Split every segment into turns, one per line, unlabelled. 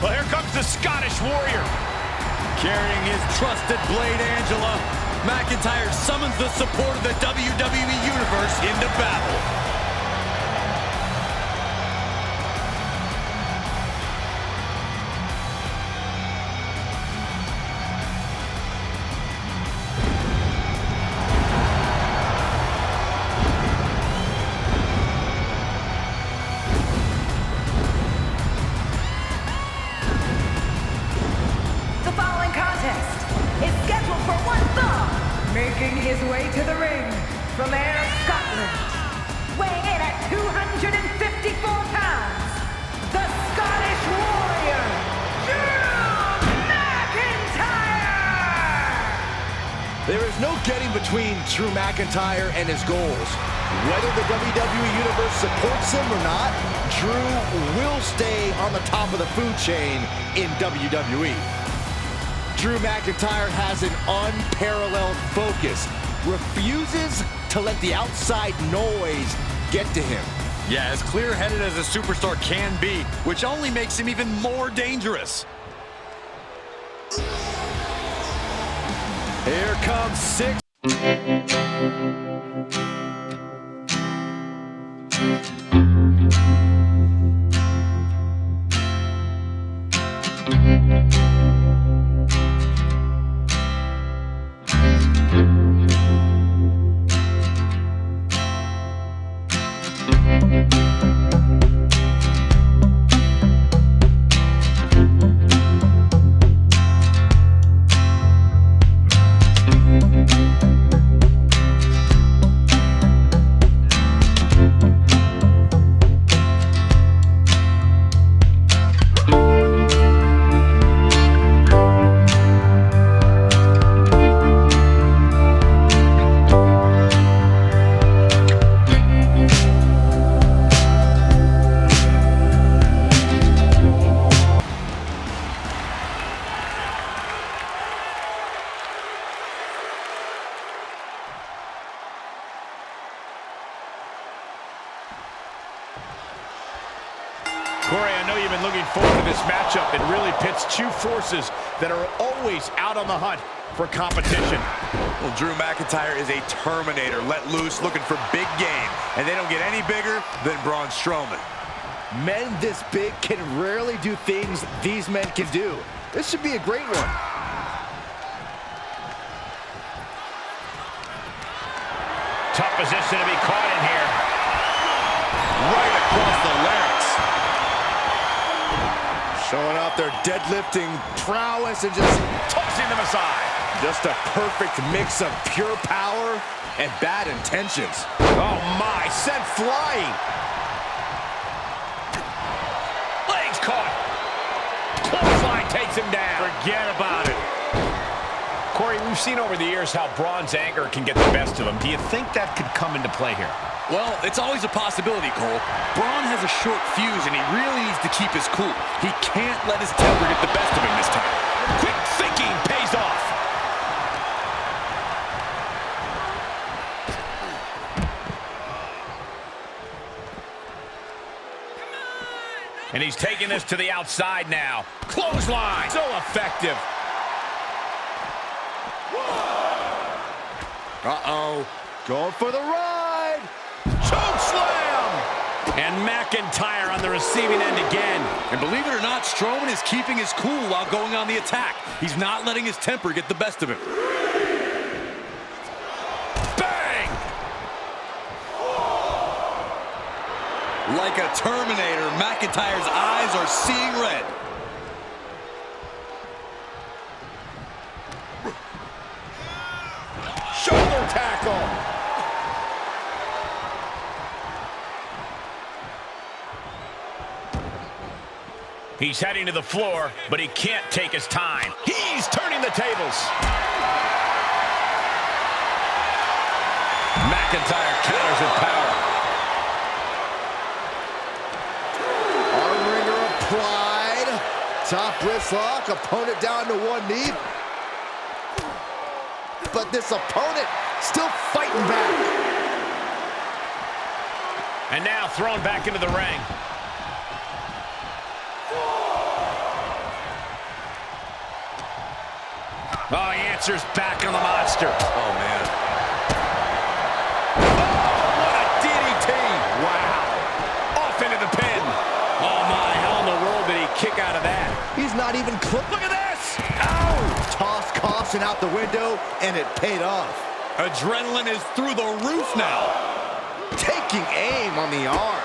Well, here comes the Scottish Warrior.
Carrying his trusted blade, Angela, McIntyre summons the support of the WWE Universe into battle.
Making his way to the ring from Ayr, Scotland, weighing in at 254 pounds, the Scottish Warrior, Drew McIntyre!
There is no getting between Drew McIntyre and his goals. Whether the WWE Universe supports him or not, Drew will stay on the top of the food chain in WWE. Drew McIntyre has an unparalleled focus, refuses to let the outside noise get to him.
Yeah, as clear-headed as a superstar can be, which only makes him even more dangerous.
Here comes 6.
Corey, I know you've been looking forward to this matchup. It really pits two forces that are always out on the hunt for competition.
Well, Drew McIntyre is a Terminator, let loose, looking for big game. And they don't get any bigger than Braun Strowman.
Men this big can rarely do things these men can do. This should be a great one.
Tough position to be caught in here.
Right across the larynx.
Showing off their deadlifting prowess and just
Tossing them aside.
Just a perfect mix of pure power and bad intentions.
Oh my, sent flying. Legs caught. Clothesline takes him down. Forget about it. Corey, we've seen over the years how Braun's anger can get the best of him. Do you think that could come into play here?
Well, it's always a possibility, Cole. Braun has a short fuse, and he really needs to keep his cool. He can't let his temper get the best of him this time.
Quick thinking pays off. And he's taking this to the outside now. Clothesline. So effective.
Uh-oh. Going for the ride.
Choke slam. And McIntyre on the receiving end again.
And believe it or not, Strowman is keeping his cool while going on the attack. He's not letting his temper get the best of him.
Bang!
Like a Terminator, McIntyre's eyes are seeing red.
Shoulder tackle. He's heading to the floor, but he can't take his time. He's turning the tables. McIntyre counters with power.
Arm wringer applied. Top wrist lock. Opponent down to one knee. But this opponent still fighting back.
And now thrown back into the ring. Oh, he answers back on the monster.
Oh, man.
Oh, what a DDT. Wow. Off into the pin. Oh, my. How in the world did he kick out of that?
He's not even close.
Look at this. Ow.
Tossed caution out the window, and it paid off.
Adrenaline is through the roof now.
Taking aim on the arm.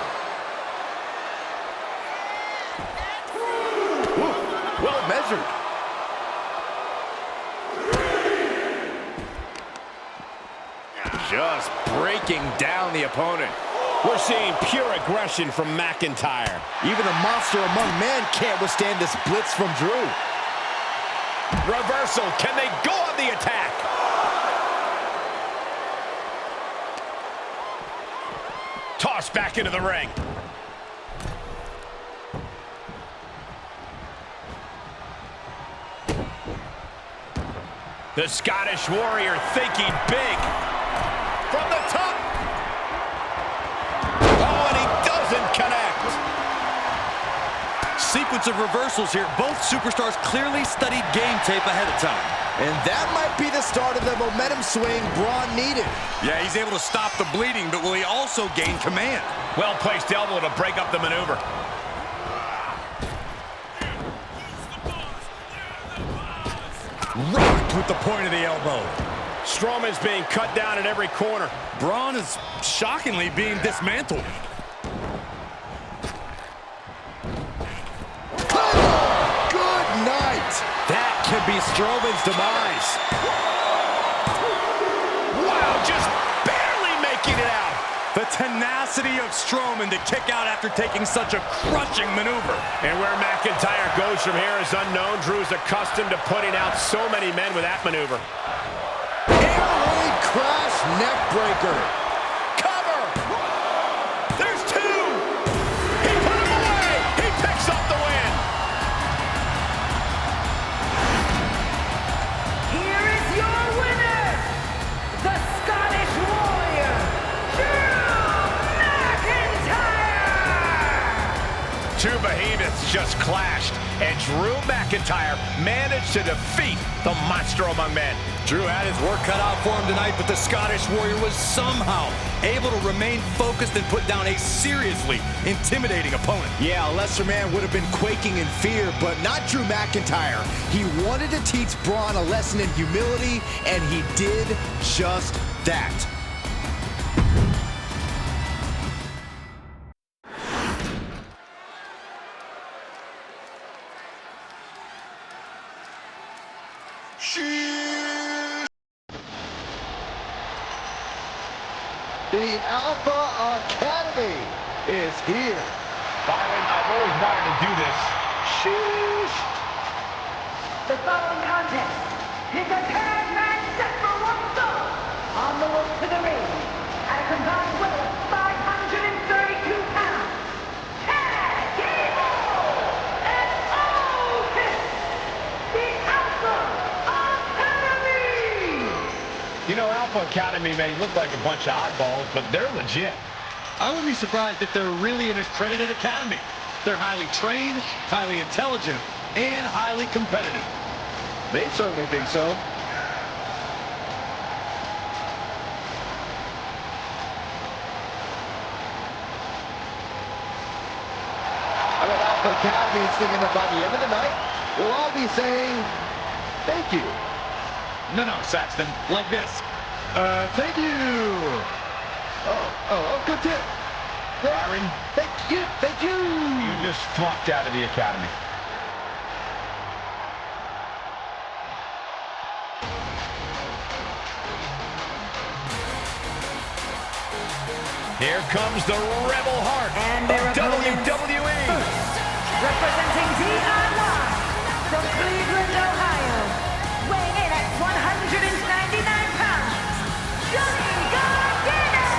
Ooh, well measured.
Just breaking down the opponent. We're seeing pure aggression from McIntyre.
Even a monster among men can't withstand this blitz from Drew.
Reversal. Can they go on the attack? Toss back into the ring. The Scottish Warrior thinking big. From the top. Oh, and he doesn't connect.
Sequence of reversals here. Both superstars clearly studied game tape ahead of time.
And that might be the start of the momentum swing Braun needed.
Yeah, he's able to stop the bleeding, but will he also gain command?
Well-placed elbow to break up the maneuver.
Rocked with the point of the elbow.
Strowman's being cut down at every corner.
Braun is shockingly being dismantled.
Good night.
That could be Strowman's demise. Wow, just barely making it out.
The tenacity of Strowman to kick out after taking such a crushing maneuver.
And where McIntyre goes from here is unknown. Drew's accustomed to putting out so many men with that maneuver.
Air raid crash neck breaker.
Cover! There's two! He put him away! He picks up the win!
Here is your winner, the Scottish Warrior, Drew McIntyre!
Two behemoths just clashed, and Drew McIntyre managed to defeat the monster among men.
Drew had his work cut out for him tonight, but the Scottish Warrior was somehow able to remain focused and put down a seriously intimidating opponent.
Yeah, a lesser man would have been quaking in fear, but not Drew McIntyre. He wanted to teach Braun a lesson in humility, and he did just that. The Alpha Academy is here.
Byron, I've always wanted to do this.
Sheesh.
The following contest is a tag match set for one fall. On the way to the ring, at a combined weight of 532 pounds, Tag Evil and Otis, the Alpha Academy.
You know, Alpha Academy may look like a bunch of oddballs, but they're legit.
I wouldn't be surprised if they're really an accredited academy. They're highly trained, highly intelligent, and highly competitive.
They certainly think so. I bet Alpha Academy is thinking that by the end of the night, we'll all be saying, thank you.
No, Saxton, like this.
Thank you. Oh, good tip.
Byron,
Thank you.
you just flunked out of the academy. Here comes the rebel heart
And their
of
opponents.
WWE.
Representing DIY from Cleveland, Ohio, weighing in at 199 pounds, Johnny Gargano!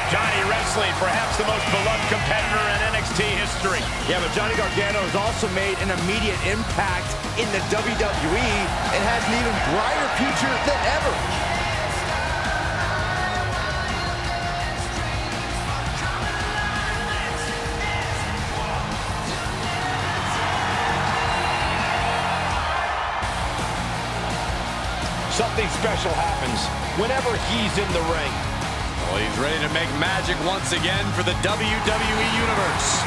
Johnny Wrestling, perhaps the most beloved competitor in NXT history.
Yeah, but Johnny Gargano has also made an immediate impact in the WWE and has an even brighter future than ever.
Something special happens whenever he's in the ring.
Well, he's ready to make magic once again for the WWE Universe.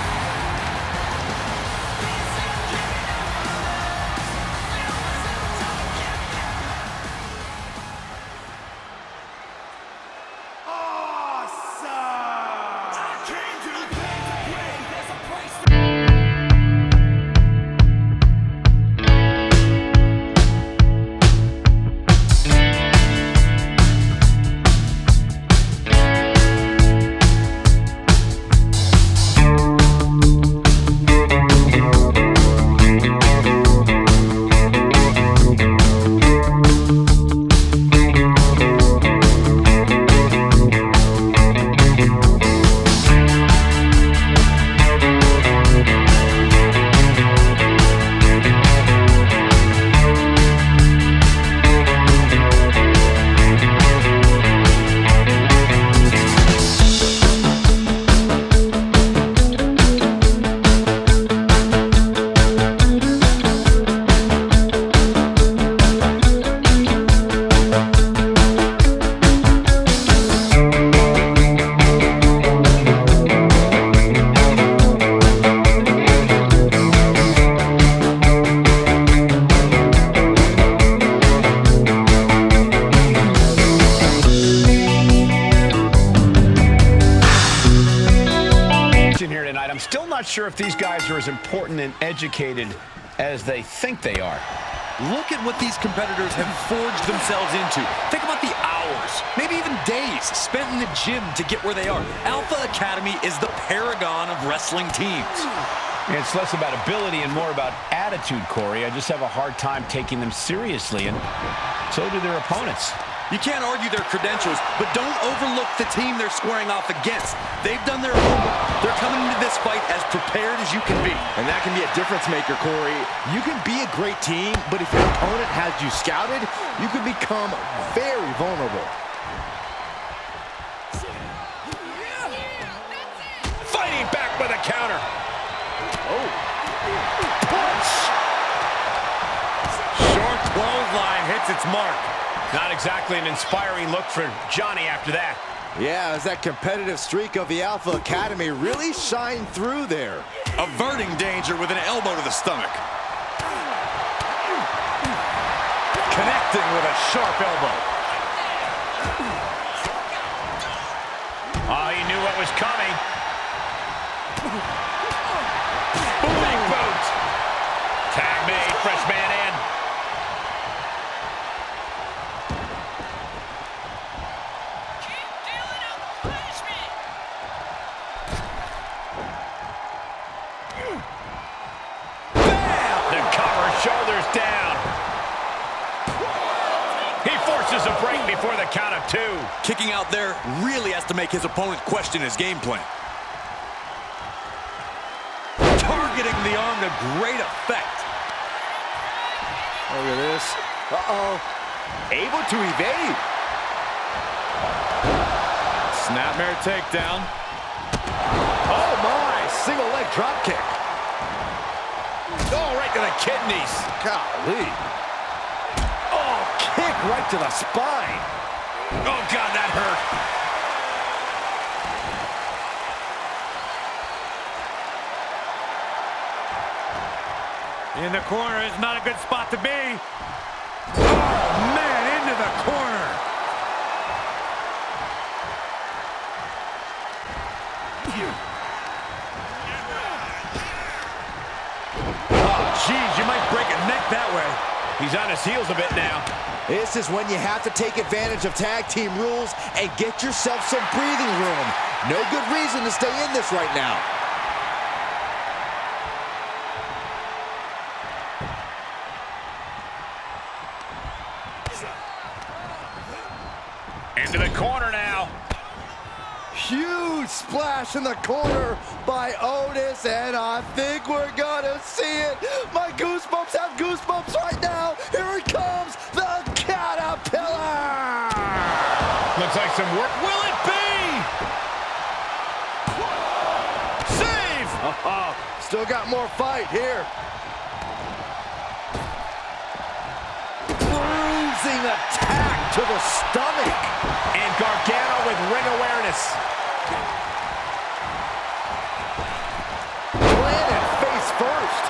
Sure if these guys are as important and educated as they think they are.
Look at what these competitors have forged themselves into. Think about the hours, maybe even days spent in the gym to get where they are. Alpha Academy is the paragon of wrestling teams.
It's less about ability and more about attitude, Corey. I just have a hard time taking them seriously, and so do their opponents.
You can't argue their credentials, but don't overlook the team they're squaring off against. They've done their homework. They're coming into this fight as prepared as you can be.
And that can be a difference maker, Corey. You can be a great team, but if your opponent has you scouted, you can become very vulnerable.
Fighting back with a counter.
Oh.
Punch!
Short clothesline hits its mark.
Not exactly an inspiring look for Johnny after that.
Yeah, as that competitive streak of the Alpha Academy really shined through there.
Averting danger with an elbow to the stomach.
Connecting with a sharp elbow. Oh, he knew what was coming. Big boot. Tag made, fresh man in. Shoulders down. He forces a break before the count of two.
Kicking out there really has to make his opponent question his game plan. Targeting the arm to great effect.
Look at this. Uh-oh. Able to evade.
Snapmare takedown.
Oh my, single leg drop kick.
Oh, right to the kidneys.
Golly. Oh, kick right to the spine.
Oh, God, that hurt.
In the corner is not a good spot to be. Oh, man, into the corner. Geez, you might break a neck that way.
He's on his heels a bit now.
This is when you have to take advantage of tag team rules and get yourself some breathing room. No good reason to stay in this right now.
Into the corner now.
Huge splash in the corner by Otis, and I think we're gonna see it. My goosebumps have goosebumps right now. Here it comes, the Caterpillar.
Looks like some work. Will it be? Save!
Still got more fight here.
Proves
Bruising attack to the stomach.
And Gargano with ring awareness.
Planted face first.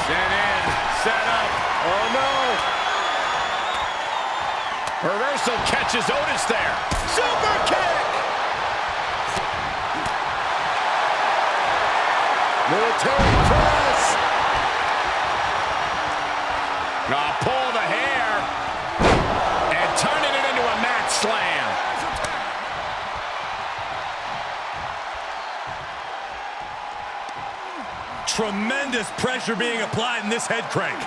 Sent in, set up.
Oh no.
Reversal catches Otis there.
Super kick. Military press.
Pull the hair. And turning it into a mat slam.
Tremendous pressure being applied in this head crank.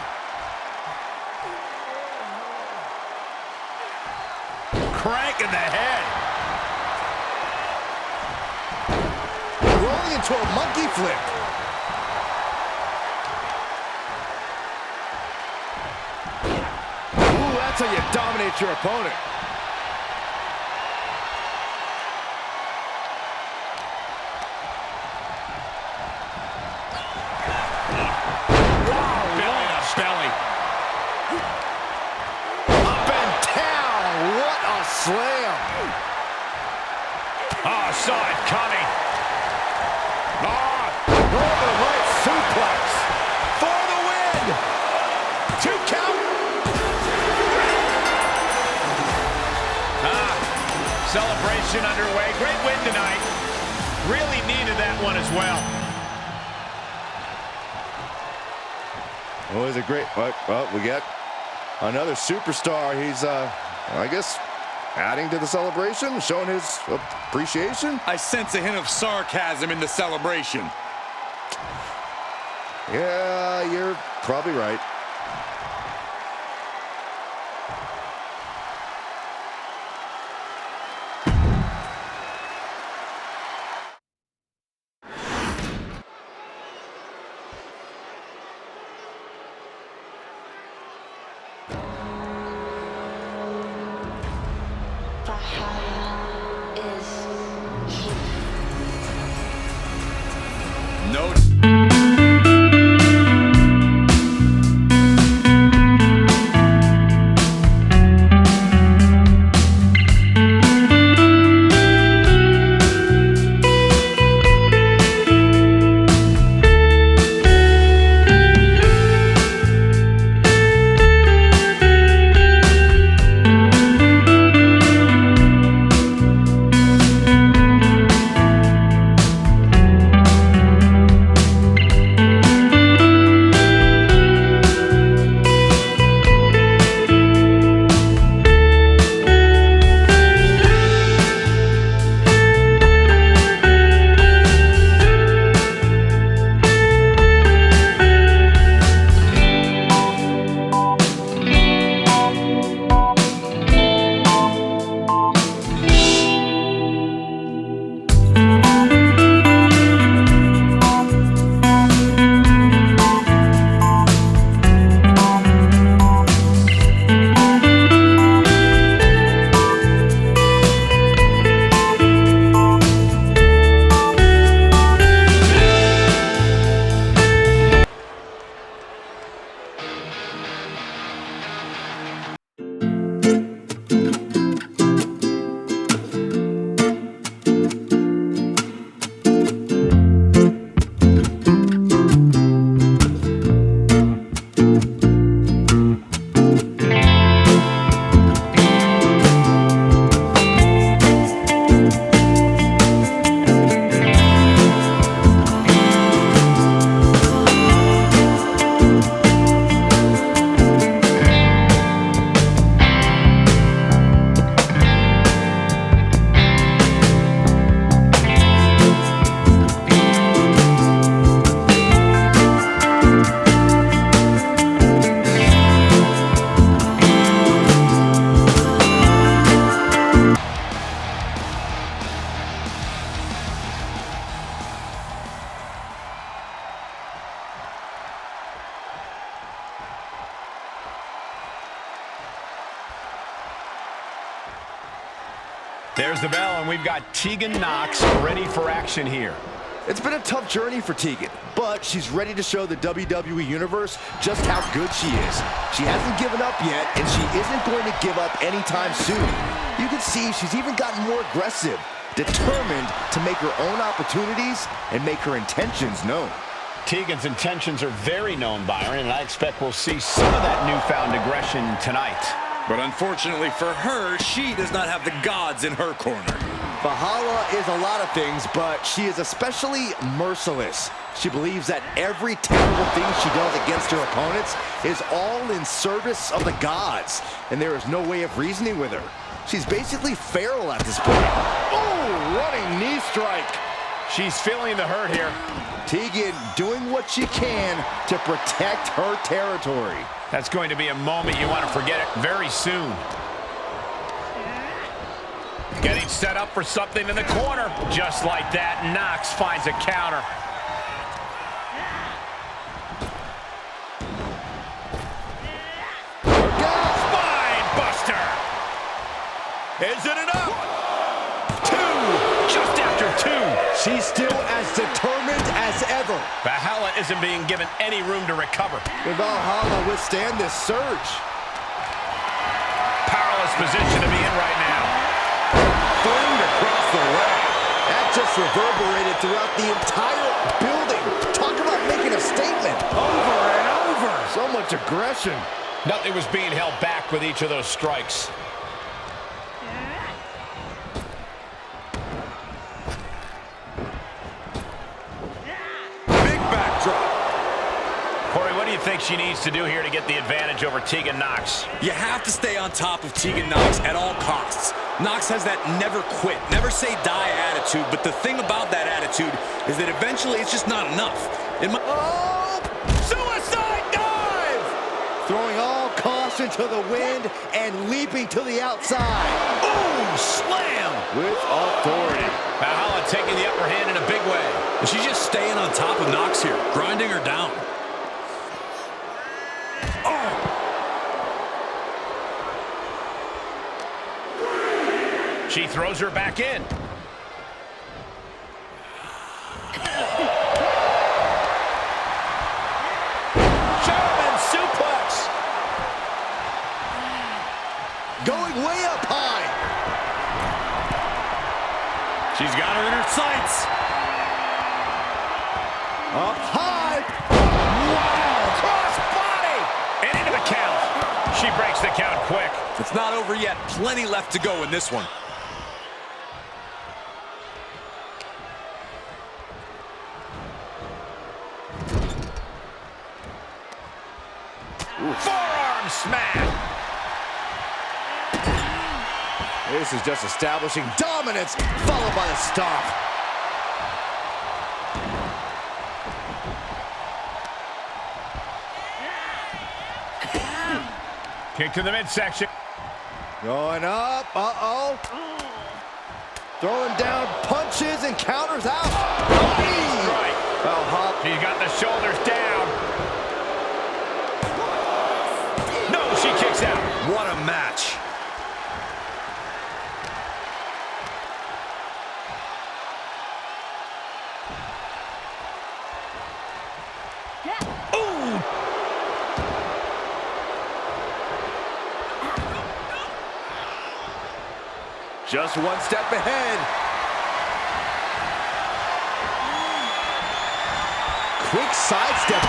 Crank in the head.
Rolling into a monkey flip. Ooh, that's how you dominate your opponent.
Belly to belly.
Up and down. What a slam.
Oh, saw it coming.
Overhead suplex for the win. 2 count.
Celebration underway. Great win tonight. Really needed that one as well.
Oh, is it great? Well, we got another superstar. He's, I guess, adding to the celebration, showing his appreciation.
I sense a hint of sarcasm in the celebration.
Yeah, you're probably right.
Valhalla is here.
No.
There's the bell, and we've got Tegan Nox ready for action here.
It's been a tough journey for Tegan, but she's ready to show the WWE Universe just how good she is. She hasn't given up yet, and she isn't going to give up anytime soon. You can see she's even gotten more aggressive, determined to make her own opportunities and make her intentions known.
Tegan's intentions are very known, Byron, and I expect we'll see some of that newfound aggression tonight.
But unfortunately for her, she does not have the gods in her corner.
Valhalla is a lot of things, but she is especially merciless. She believes that every terrible thing she does against her opponents is all in service of the gods, and there is no way of reasoning with her. She's basically feral at this point. Oh, running knee strike.
She's feeling the hurt here.
Tegan doing what she can to protect her territory.
That's going to be a moment you want to forget it very soon. Getting set up for something in the corner. Just like that, Nox finds a counter. Spine buster.
Is it enough?
Two. Just after two.
She's still as determined as ever.
Valhalla isn't being given any room to recover.
Will Valhalla withstand this surge?
Powerless position to be in right now.
Flamed across the way. That just reverberated throughout the entire building. Talk about making a statement. Over and over. So much aggression.
Nothing was being held back with each of those strikes.
Big backdrop.
Corey, what do you think she needs to do here to get the advantage over Tegan Nox?
You have to stay on top of Tegan Nox at all costs. Nox has that never quit, never say die attitude, but the thing about that attitude is that eventually it's just not enough.
Oh! Suicide dive! Throwing all caution to the wind and leaping to the outside.
Boom! Slam!
With authority.
Valhalla taking the upper hand in a big way.
And she's just staying on top of Nox here, grinding her down.
She throws her back in. German suplex.
Going way up high.
She's got her in her sights.
Up high.
Wow! Cross body! And into the count. She breaks the count quick.
It's not over yet. Plenty left to go in this one.
Forearm smash.
This is just establishing dominance, followed by a stomp.
Kick to the midsection.
Going up, uh-oh. Throwing down punches and counters out.
Right.
Valhalla.
She's got the shoulders down. No, she kicks out.
What a match.
Ooh!
Just one step ahead. Quick sidestep.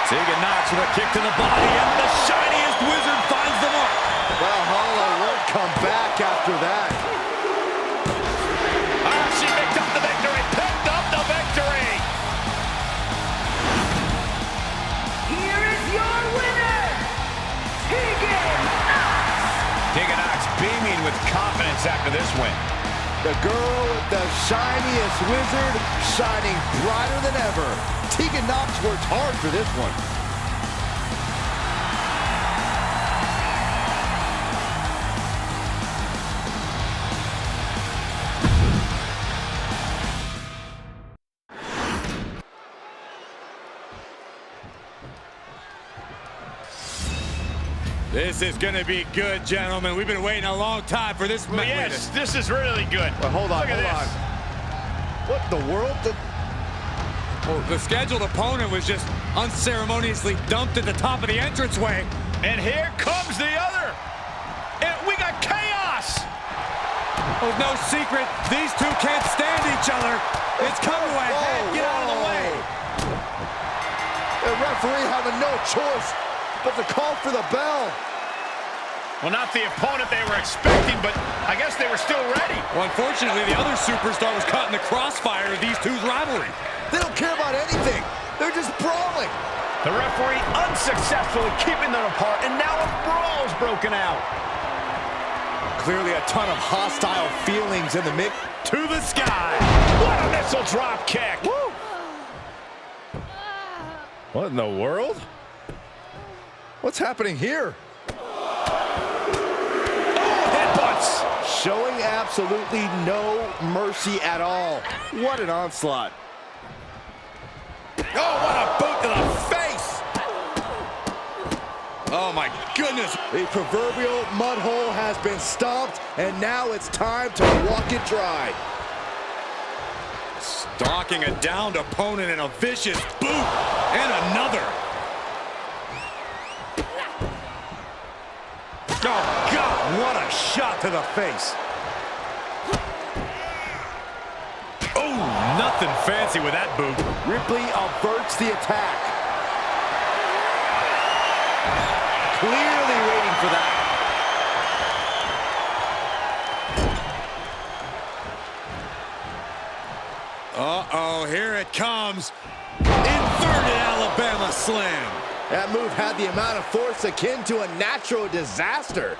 Tegan Nox with a kick to the body, and the shiniest wizard finds the mark.
Valhalla won't come back after that.
She picked up the victory. Picked up the victory.
Here is your winner, Tegan Nox.
Tegan Nox beaming with confidence after this win.
The girl with the shiniest wizard shining brighter than ever. Tegan Nox worked hard for this one.
This is going to be good, gentlemen. We've been waiting a long time for this match.
Yes, this is really good.
Well, hold on,
Look at
hold
this.
on. What in the world?
Well, the scheduled opponent was just unceremoniously dumped at the top of the entranceway.
And here comes the other. And we got chaos.
Oh, no secret, these two can't stand each other. It's coming away. Get out of the way.
The referee having no choice but to call for the bell.
Well, not the opponent they were expecting, but I guess they were still ready.
Well, unfortunately, the other superstar was caught in the crossfire of these two's rivalry.
They don't care about anything. They're just brawling.
The referee unsuccessfully keeping them apart, and now a brawl's broken out.
Clearly a ton of hostile feelings in the mix.
To the sky. What a missile drop kick.
Woo! What in the world? What's happening here?
Headbutts.
Showing absolutely no mercy at all. What an onslaught.
Oh, what a boot to the face! Oh, my goodness.
The proverbial mud hole has been stomped, and now it's time to walk it dry.
Stalking a downed opponent in a vicious boot. And another. Oh, God, what a shot to the face. Oh, nothing fancy with that boot.
Ripley averts the attack. Clearly waiting for that.
Uh-oh, here it comes. Inverted Alabama slam.
That move had the amount of force akin to a natural disaster.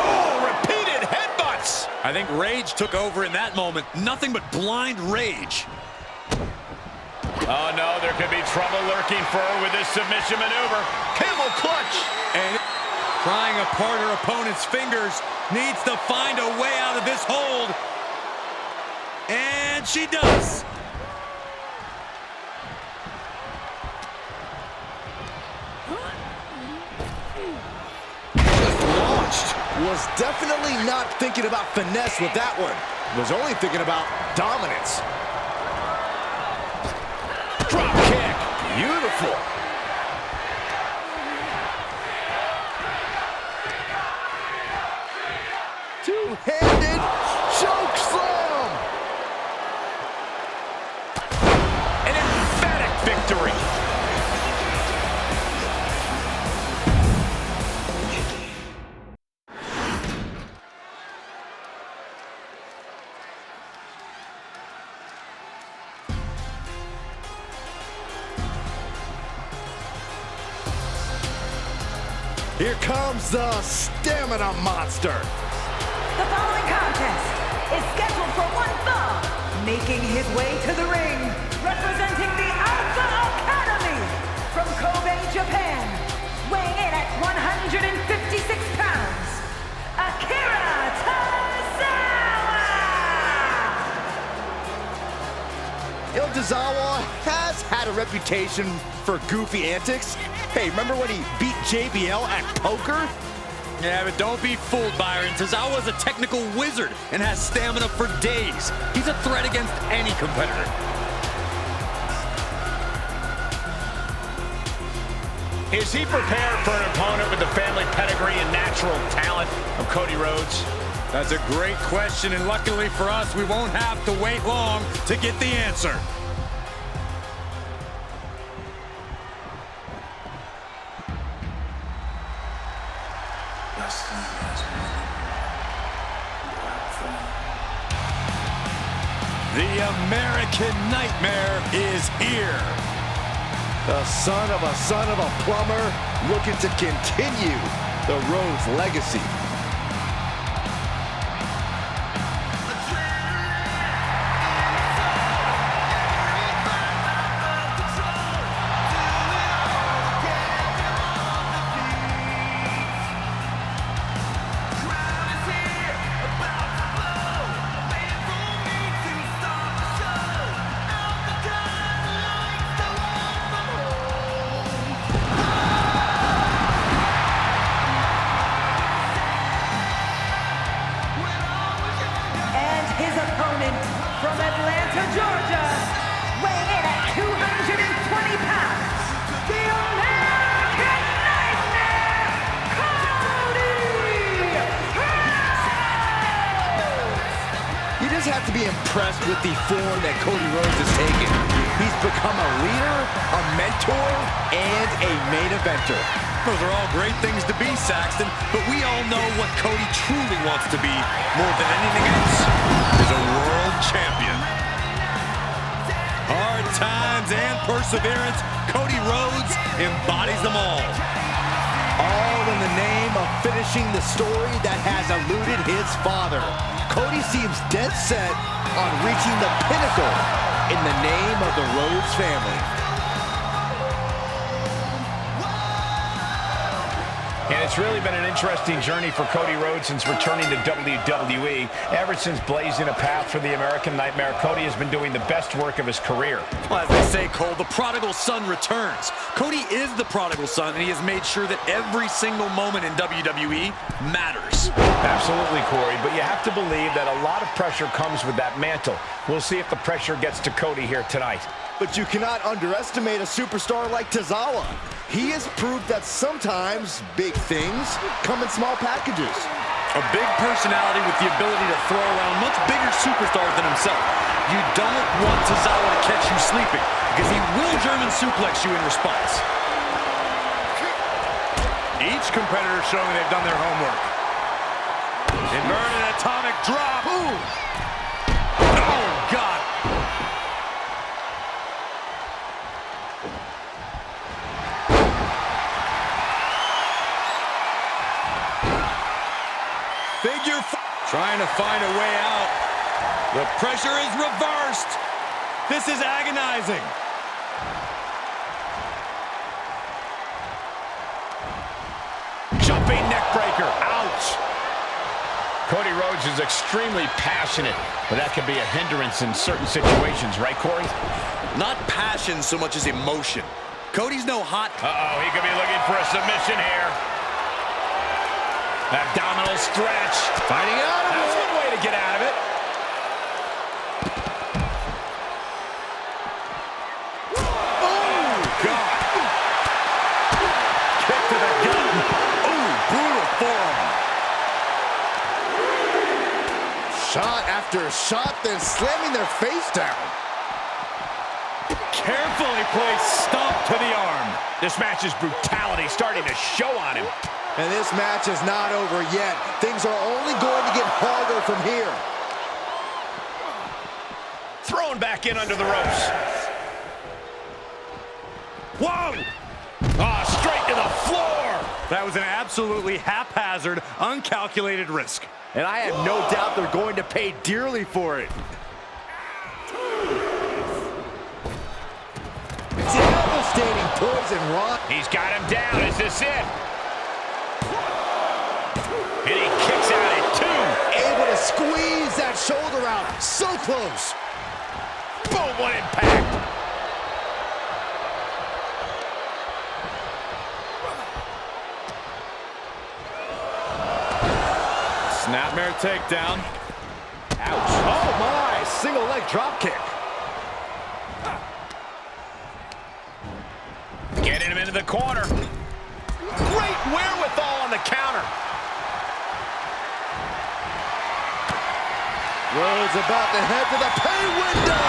Oh, repeated headbutts.
I think rage took over in that moment. Nothing but blind rage.
Oh, no, there could be trouble lurking for her with this submission maneuver. Camel clutch.
And prying apart her opponent's fingers, needs to find a way out of this hold. And she does.
Just launched. Was definitely not thinking about finesse with that one. Was only thinking about dominance.
Drop kick.
Beautiful. Two-handed choke slam.
An emphatic victory.
Here comes the stamina monster.
The following contest is scheduled for one fall. Making his way to the ring, representing the Alpha Academy from Kobe, Japan. Weighing in at 156 pounds, Akira
Tozawa
Tozawa!
has had a reputation for goofy antics. Hey, remember when he beat JBL at poker?
Yeah, but don't be fooled by her. And Tozawa's a technical wizard and has stamina for days. He's a threat against any competitor.
Is he prepared for an opponent with the family pedigree and natural talent of Cody Rhodes?
That's a great question, and luckily for us, we won't have to wait long to get the answer. The American Nightmare is here.
The son of a plumber looking to continue the Rhodes legacy. viewers have to be impressed with the form that Cody Rhodes has taken. He's become a leader, a mentor, and a main eventer.
Those are all great things to be, Saxton, but we all know what Cody truly wants to be more than anything else is a world champion. Hard times and perseverance, Cody Rhodes embodies them all.
All in the name of finishing the story that has eluded his father. Cody seems dead set on reaching the pinnacle in the name of the Rhodes family.
And it's really been an interesting journey for Cody Rhodes since returning to WWE. Ever since blazing a path for the American Nightmare, Cody has been doing the best work of his career.
Well, as they say, Cole, the prodigal son returns. Cody is the prodigal son, and he has made sure that every single moment in WWE matters.
Absolutely, Corey, but you have to believe that a lot of pressure comes with that mantle. We'll see if the pressure gets to Cody here tonight.
But you cannot underestimate a superstar like Tozawa. He has proved that sometimes big things come in small packages.
A big personality with the ability to throw around much bigger superstars than himself. You don't want Tozawa to catch you sleeping, because he will German suplex you in response.
Each competitor showing they've done their homework. Inverted atomic drop.
Ooh. Oh, God. Trying to find a way out. The pressure is reversed. This is agonizing.
Jumping neck breaker. Ouch. Cody Rhodes is extremely passionate, but that can be a hindrance in certain situations, right, Corey?
Not passion so much as emotion. Cody's no hot.
Uh-oh, he could be looking for a submission here. Abdominal stretch.
Fighting out of it.
That's one way to get out of it.
Oh, God. Kick to the gut. Oh, brutal forearm.
Shot after shot, then slamming their face down.
Carefully placed stomp to the arm.
This match's brutality starting to show on him.
And this match is not over yet. Things are only going to get harder from here.
Thrown back in under the ropes.
Whoa!
Oh, straight to the floor.
That was an absolutely haphazard, uncalculated risk.
And I have no doubt they're going to pay dearly for it. Devastating poison rock.
He's got him down. Is this it? And he kicks out at two.
Able to squeeze that shoulder out. So close.
Boom, what impact.
Snapmare takedown.
Ouch. Oh my, single leg drop kick.
Getting him into the corner. Great wherewithal on the counter.
Rhodes about to head to the pay window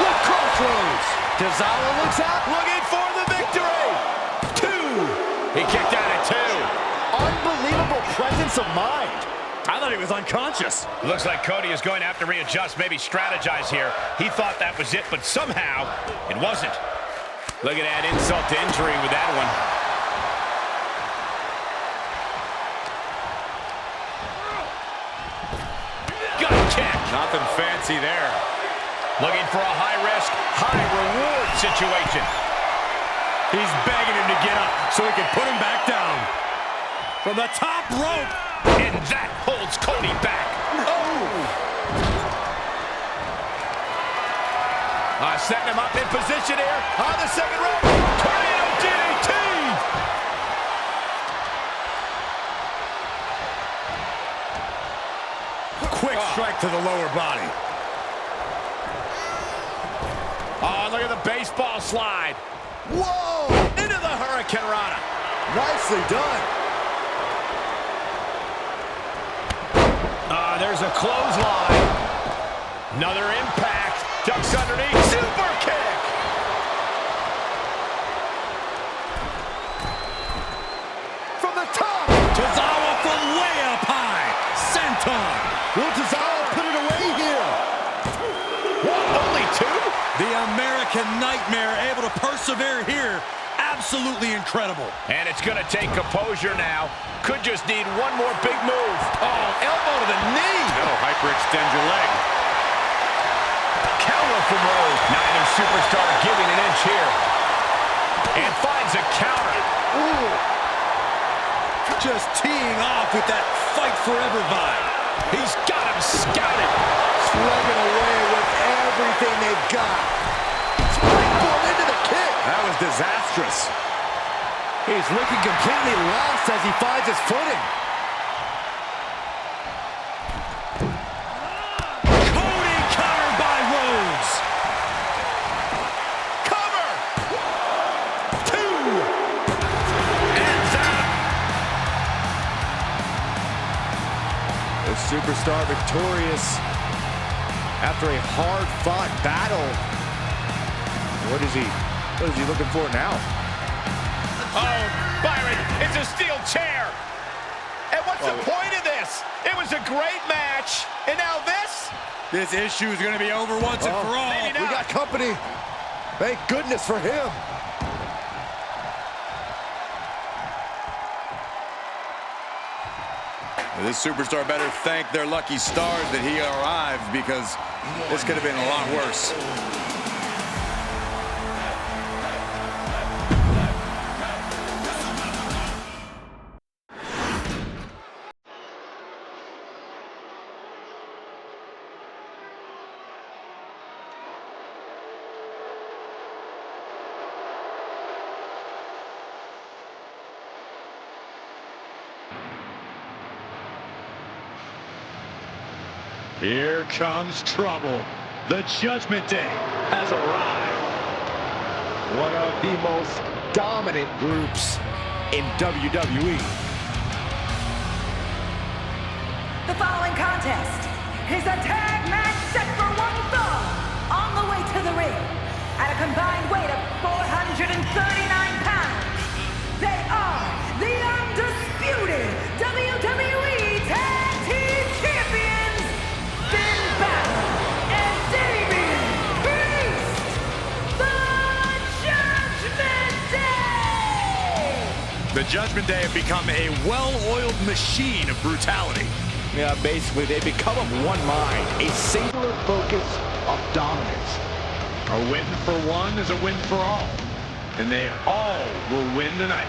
with crossroads. Tozawa looks out,
Looking for the victory. Two. He kicked out at two.
unbelievable presence of mind.
I thought he was unconscious.
Looks like Cody is going to have to readjust, maybe strategize here. He thought that was it, but somehow it wasn't. Look at that insult to injury with that one. Gut kick.
Nothing fancy there.
Looking for a high-risk, high-reward situation.
He's begging him to get up so he can put him back down. From the top rope.
And that holds Cody back. Setting him up in position here on the second rope. Tornado DDT.
Quick strike to the lower body.
Oh, look at the baseball slide.
Whoa!
Into the Hurricane Rana.
Nicely done.
There's a clothesline. Another impact. Ducks underneath. Super kick.
From the top.
Tozawa from way up high. Senton.
Will Tozawa put it away here?
What, only two?
The American Nightmare able to persevere here. Absolutely incredible.
And it's going to take composure now. Could just need one more big move. Oh, elbow to the knee.
That'll hyperextend your leg.
Counter from Rhodes. Neither superstar giving an inch here. And finds a counter.
Ooh. Just teeing off with that fight forever vibe.
He's got him scouted.
Slugging away with everything they've got. Springboard into the kick.
That was disastrous.
He's looking completely lost as he finds his footing.
Cody covered by Rhodes.
Cover. Two. And down.
The superstar victorious after a hard-fought battle. What is he looking for now?
Oh, Byron, it's a steel chair. And what's the point of this? It was a great match, and now this?
This issue is going to be over once and for all.
maybe
We
not.
got company. Thank goodness for him.
This superstar better thank their lucky stars that he arrived, because this could have been a lot worse.
Here comes trouble. The Judgment Day has arrived.
One of the most dominant groups in WWE.
The following contest is a tag match set for one fall on the way to the ring. At a combined weight of 439 pounds, they are the undisputed WWE Tag Team Champions, Finn Balor and Damian Priest, the Judgment Day!
The Judgment Day have become a well-oiled machine of brutality.
Yeah, basically, they become of one mind, a singular focus of dominance.
A win for one is a win for all. And they all will win tonight.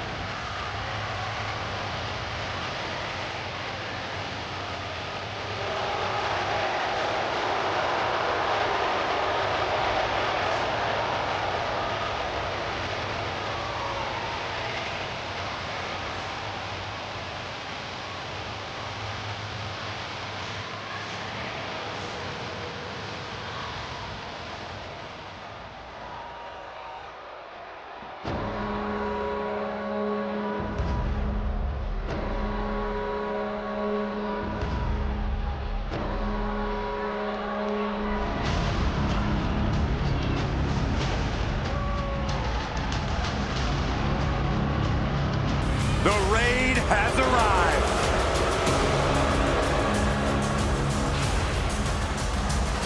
The raid has arrived.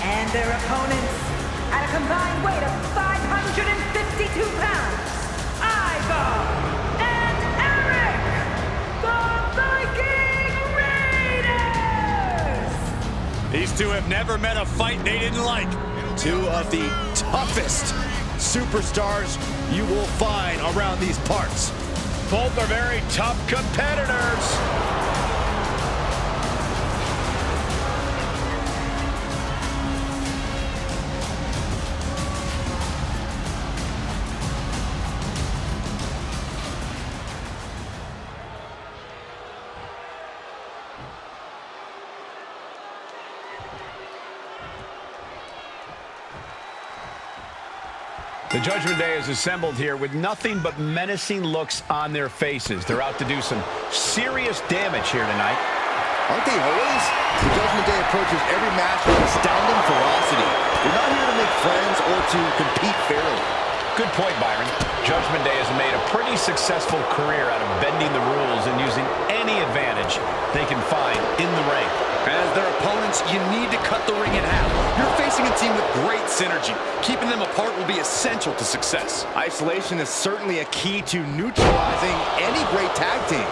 And their opponents, at a combined weight of 552 pounds, Ivar and Eric, the Viking Raiders!
These two have never met a fight they didn't like.
Two of the toughest superstars you will find around these parts.
Both are very tough competitors. The Judgment Day is assembled here with nothing but menacing looks on their faces. They're out to do some serious damage here tonight.
Aren't they always? The Judgment Day approaches every match with astounding ferocity. They're not here to make friends or to compete fairly.
Good point, Byron. Judgment Day has made a pretty successful career out of bending the rules and using any advantage they can find in the ring.
As their opponents, you need to cut the ring in half. You're facing a team with great synergy. Keeping them apart will be essential to success.
Isolation is certainly a key to neutralizing any great tag team.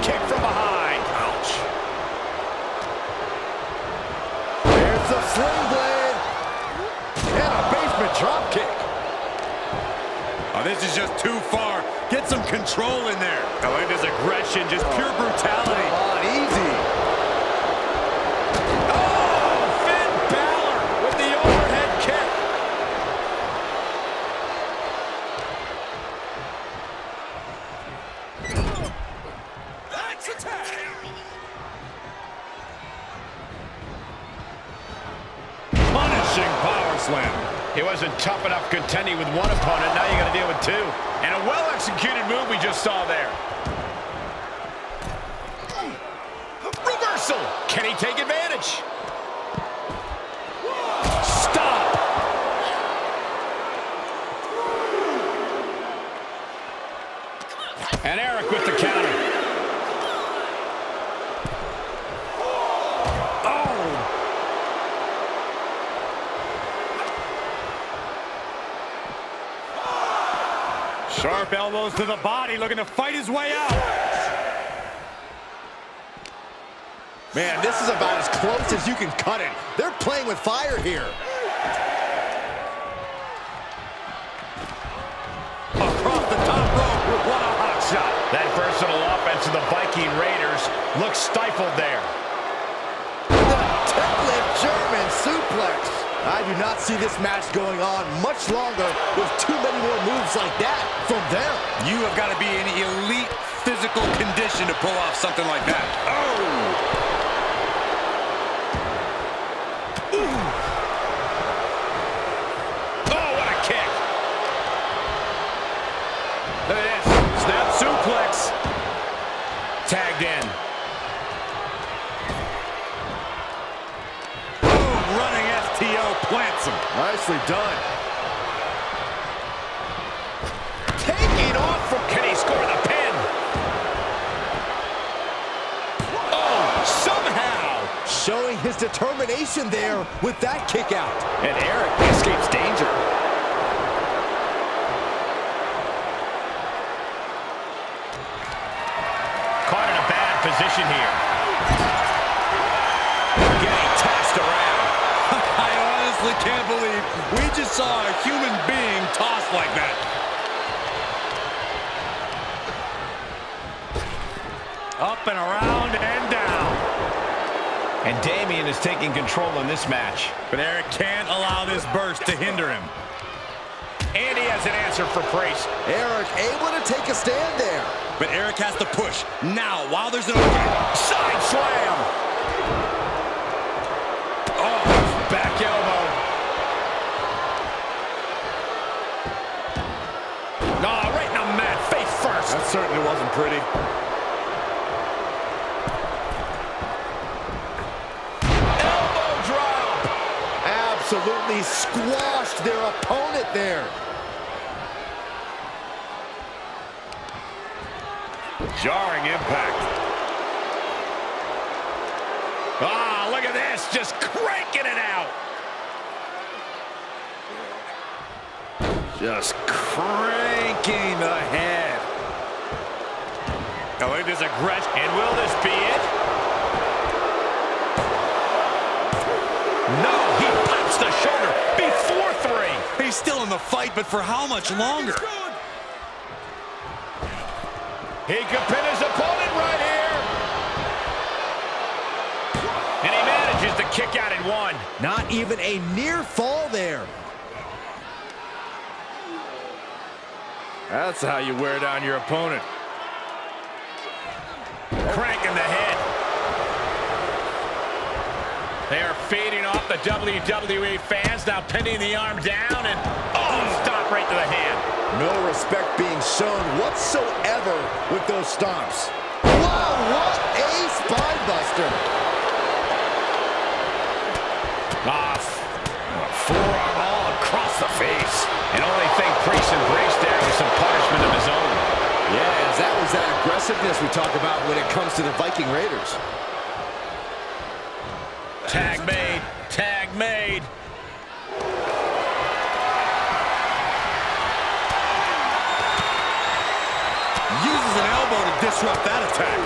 Kick from behind. Ouch.
There's the sling blade. And a basement drop kick.
Oh, this is just too far. Get some control in there. I like this aggression, just pure brutality.
Come on, easy.
Oh, Finn Balor with the overhead kick. That's a tag.
Punishing power slam.
He wasn't tough enough contending with one opponent. Now you got to deal with two. And a well-executed move we just saw there. Reversal. Can he take advantage? Stop. And Eric with the counter.
Sharp elbows to the body, looking to fight his way out.
Man, this is about as close as you can cut it. They're playing with fire here.
Across the top rope, what a hot shot.
That versatile offense of the Viking Raiders looks stifled there.
The deadlift German suplex. I do not see this match going on much longer with too many more moves like that from them.
You have got to be in elite physical condition to pull off something like that.
Oh, what a kick.
Look at this. Snap suplex.
Tagged in.
Running STO plants him.
Nicely done.
Taking off from... Can he score the pin? Oh, somehow.
Showing his determination there with that kick out.
And Eric escapes danger. Caught in a bad position here. Getting tossed around.
I honestly can't believe we just saw a human being tossed like that.
Up and around and down.
And Damian is taking control in this match.
But Eric can't allow this burst to hinder him.
And he has an answer for Priest.
Eric able to take a stand there.
But Eric has to push now while there's an opening.
Side slam. Oh, back elbow. Oh, right in the mat, face first.
That certainly wasn't pretty.
Elbow drop.
Absolutely squashed their opponent there.
Jarring impact.
Ah, look at this, just cranking it out.
Just cranking the head. I like this aggression.
And will this be it? No, he pops the shoulder before three.
He's still in the fight, but for how much longer?
He could pin his opponent right here. And he manages to kick out at one.
Not even a near fall there.
That's how you wear down your opponent.
Cranking the head. They are feeding off the WWE fans, now pinning the arm down, and oh, stop right to the hand.
No respect being shown whatsoever with those stomps. Wow, what a spine buster. we talk about when it comes to the Viking Raiders.
Tag made. Tag made.
Uses an elbow to disrupt that attack.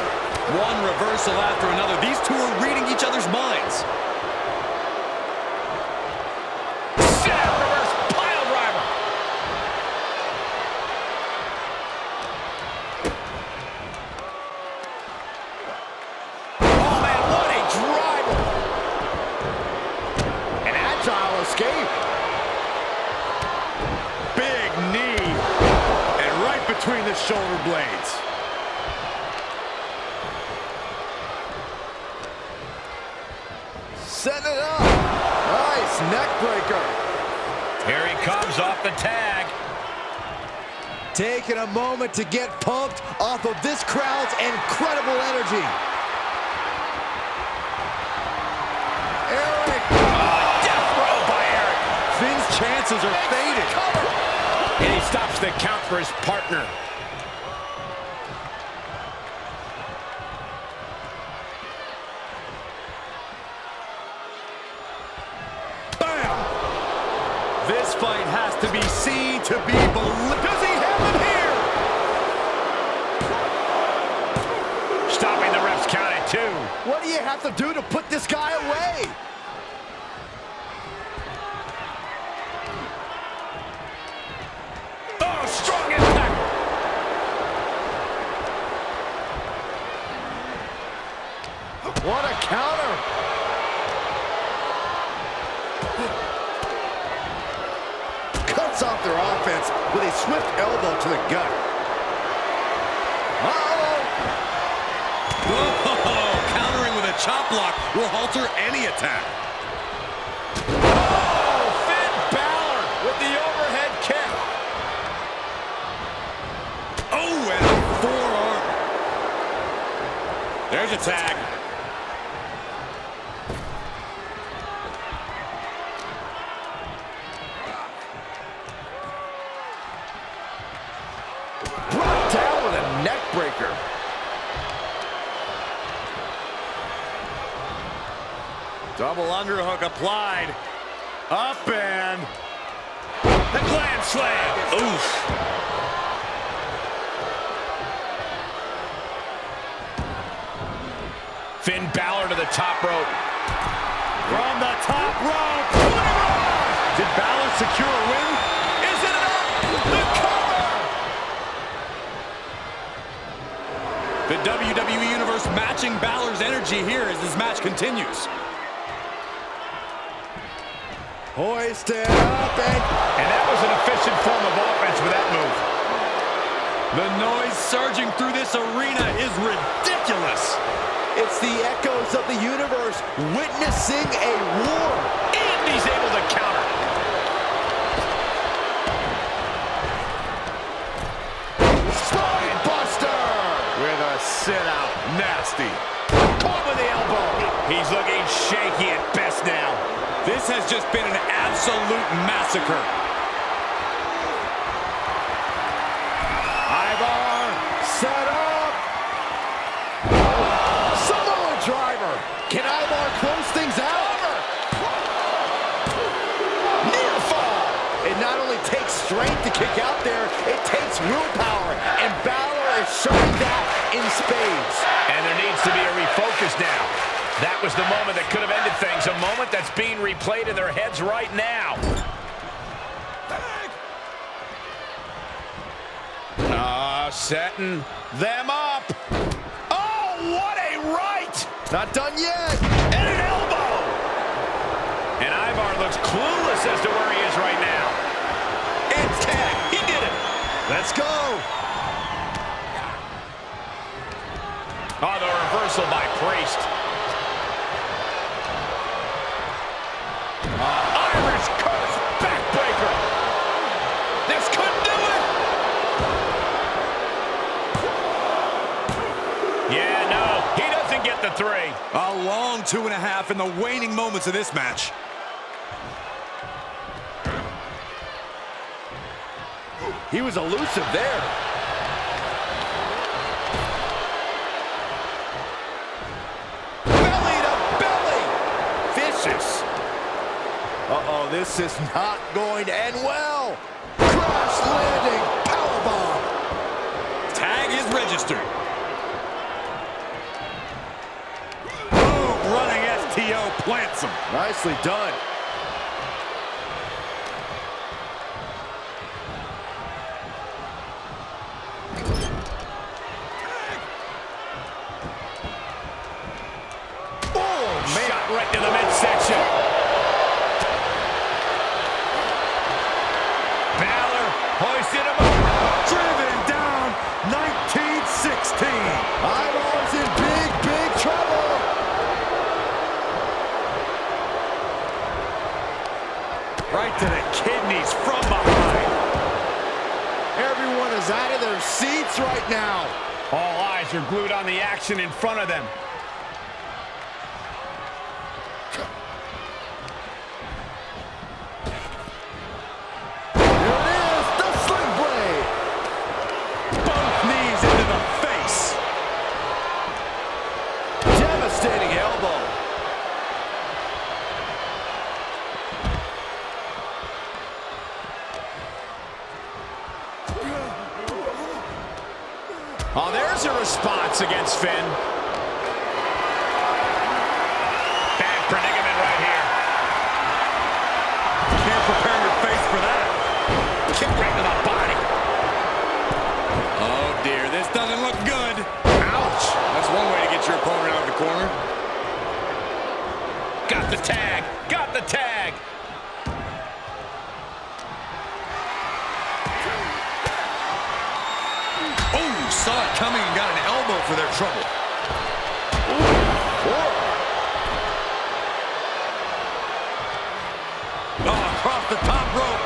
One reversal after another. These two are reading each other's minds.
Seth reverse pile driver. Oh, man, what a driver.
An agile escape.
Big knee. And right between the shoulder blades.
Setting it up. Nice neck breaker.
Here he comes off the tag.
Taking a moment to get pumped off of this crowd's incredible energy. Eric.
Death row by Eric.
Finn's chances are faded.
And he stops the count for his partner.
Bam! This fight has to be seen to be believed. Does he have him here?
Stopping the ref's count at 2.
What do you have to do to put this guy away?
Oh, strong impact.
What a counter. Cuts off their offense with a swift elbow to the gut. Uh-oh.
Whoa, countering with a chop block will halter any attack.
Oh, Finn Balor with the overhead kick.
Oh, and a forearm.
There's a tag.
Brought down with a neck breaker.
Double underhook applied. Up and...
The glam slam. Oof. Finn Balor to the top rope.
From the top rope. Did Balor secure a win? Is it enough? The cover!
The WWE Universe matching Balor's energy here as this match continues.
Hoisted up
And that was an efficient form of offense with that move.
The noise surging through this arena is ridiculous.
it's the echoes of the universe witnessing a war.
And he's able to counter.
Spine buster!
With a sit-out. Nasty.
Caught with the elbow. He's looking shaky at best now.
This has just been an absolute massacre.
Ivar, set up. Samoa driver. Can Ivar close things out? Near fall. It not only takes strength to kick out there, it takes willpower. And Balor is showing that in spades.
And there needs to be a refocus now. That was the moment that could have ended things. A moment that's being replayed in their heads right now. Setting them up. Oh, what a right!
Not done yet.
And an elbow! And Ivar looks clueless as to where he is right now. It's tag. He did it.
Let's go.
Oh, the reversal by Priest. Irish curse backbreaker. This could do it. Yeah, no, he doesn't get the 3.
A long 2.5 in the waning moments of this match.
He was elusive there.
vicious.
Uh-oh, this is not going to end well. Crash landing powerbomb.
Tag is registered.
Boom, running STO plants him.
Nicely done.
Shot right to the midsection. Balor hoisted him up.
Driven down, 1916.
Eyeballs in big, big trouble.
Right to the kidneys from behind.
Everyone is out of their seats right now.
All eyes are glued on the action in front of them. Oh, there's a response against Finn. Bad predicament right here.
Can't prepare your face for that.
Kick right to the body.
Oh, dear. This doesn't look good. Ouch. That's one way to get your opponent out of the corner.
Got the tag. Got the tag.
Saw it coming and got an elbow for their trouble.
Oh, across the top rope.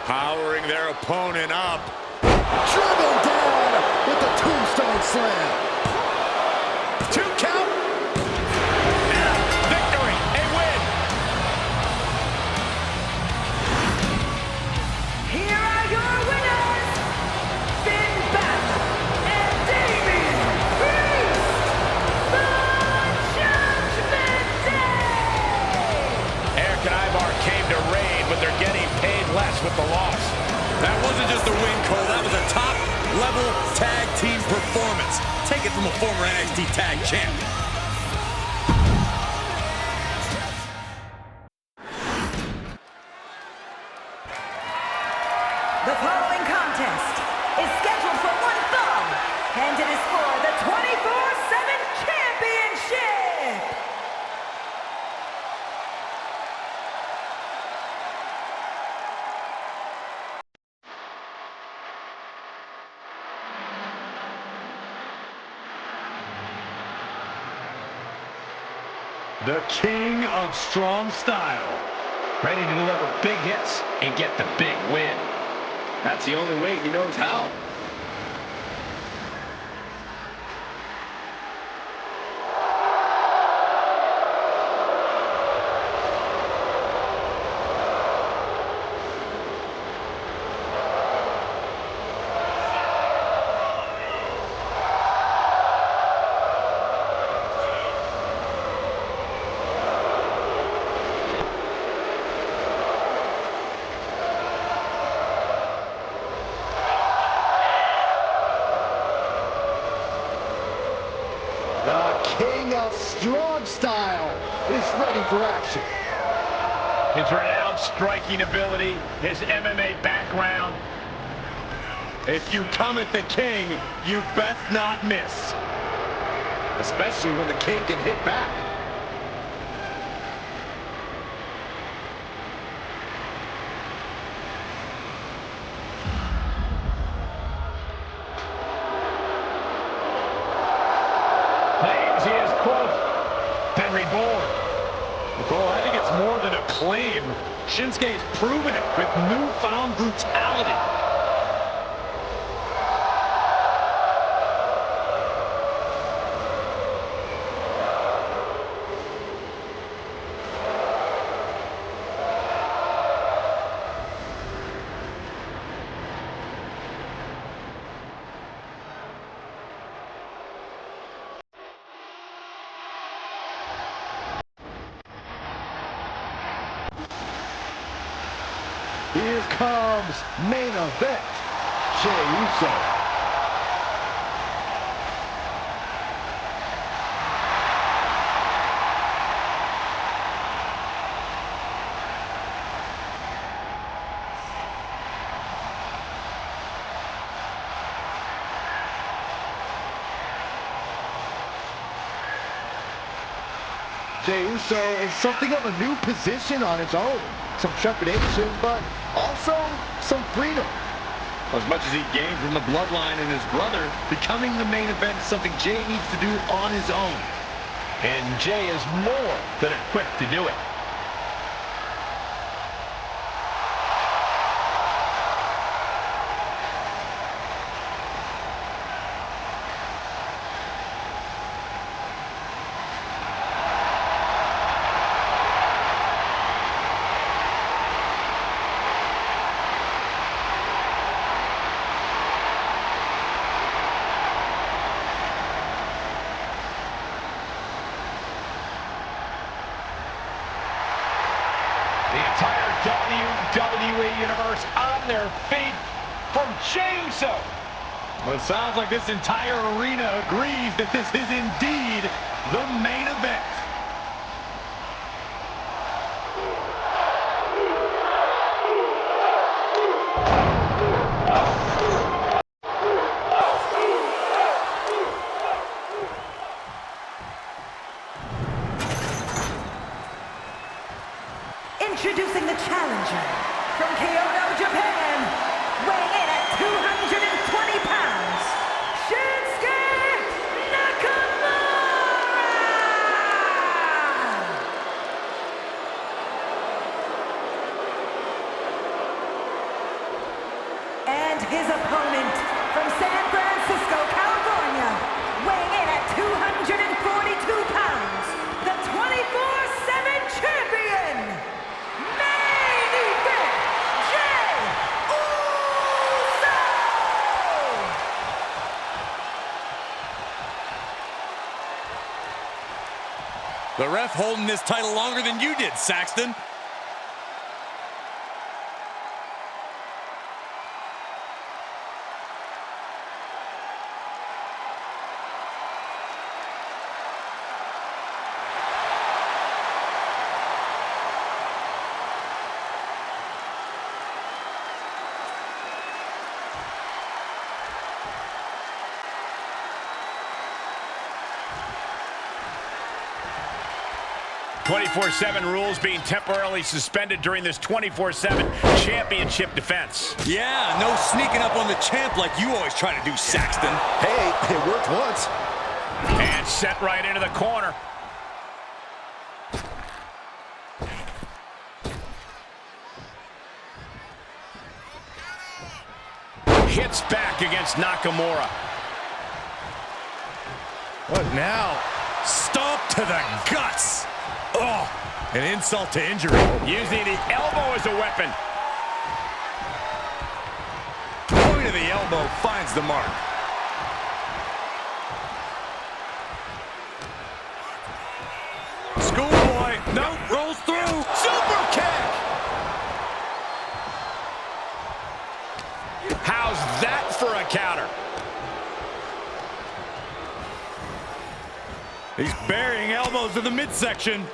Powering their opponent up.
Driven down with the tombstone slam.
2 count. Victory. A win.
Here are your winners, Finn Balor and Damian Priest, the Judgment Day!
Eric and Ivar came to raid, but they're getting paid less with the loss.
That wasn't just a win, Cole. That was a top-level tag team performance. Take it from a former NXT tag champ.
The following contest is scheduled for one fall, and it is for the 24/7 Championship!
The king of strong style. Ready to deliver big hits and get the big win. That's the only way he knows how.
King of strong style is ready for action.
His renowned striking ability, his MMA background. If you come at the king, you best not miss. Especially when the king can hit back. Claims he is, quote, been reborn. Well, I think it's more than a claim. Shinsuke has proven it with newfound brutality.
Here comes main event. Jey Uso. Jey Uso is something of a new position on its own. Some trepidation, but also some freedom.
As much as he gained from the bloodline and his brother, becoming the main event is something Jey needs to do on his own. And Jey is more than equipped to do it. The entire WWE Universe on their feet from Jey Uso. Well, it sounds like this entire arena agrees that this is indeed the main event.
Introducing the challenger from Kyoto, Japan, weighing in at 220 pounds, Shinsuke Nakamura! And his opponent from San Francisco, California, weighing in at 242 pounds, the 24/7 champion!
The ref holding this title longer than you did, Saxton.
.24/7 rules being temporarily suspended during this 24/7 championship defense.
Yeah, no sneaking up on the champ like you always try to do, Saxton.
Hey, it worked once.
And set right into the corner. Hits back against Nakamura.
What now? Stomp to the guts. Oh, an insult to injury.
Using the elbow as a weapon.
Point of the elbow finds the mark. Schoolboy. Nope, rolls through.
Super kick. How's that for a counter?
He's burying elbows in the midsection.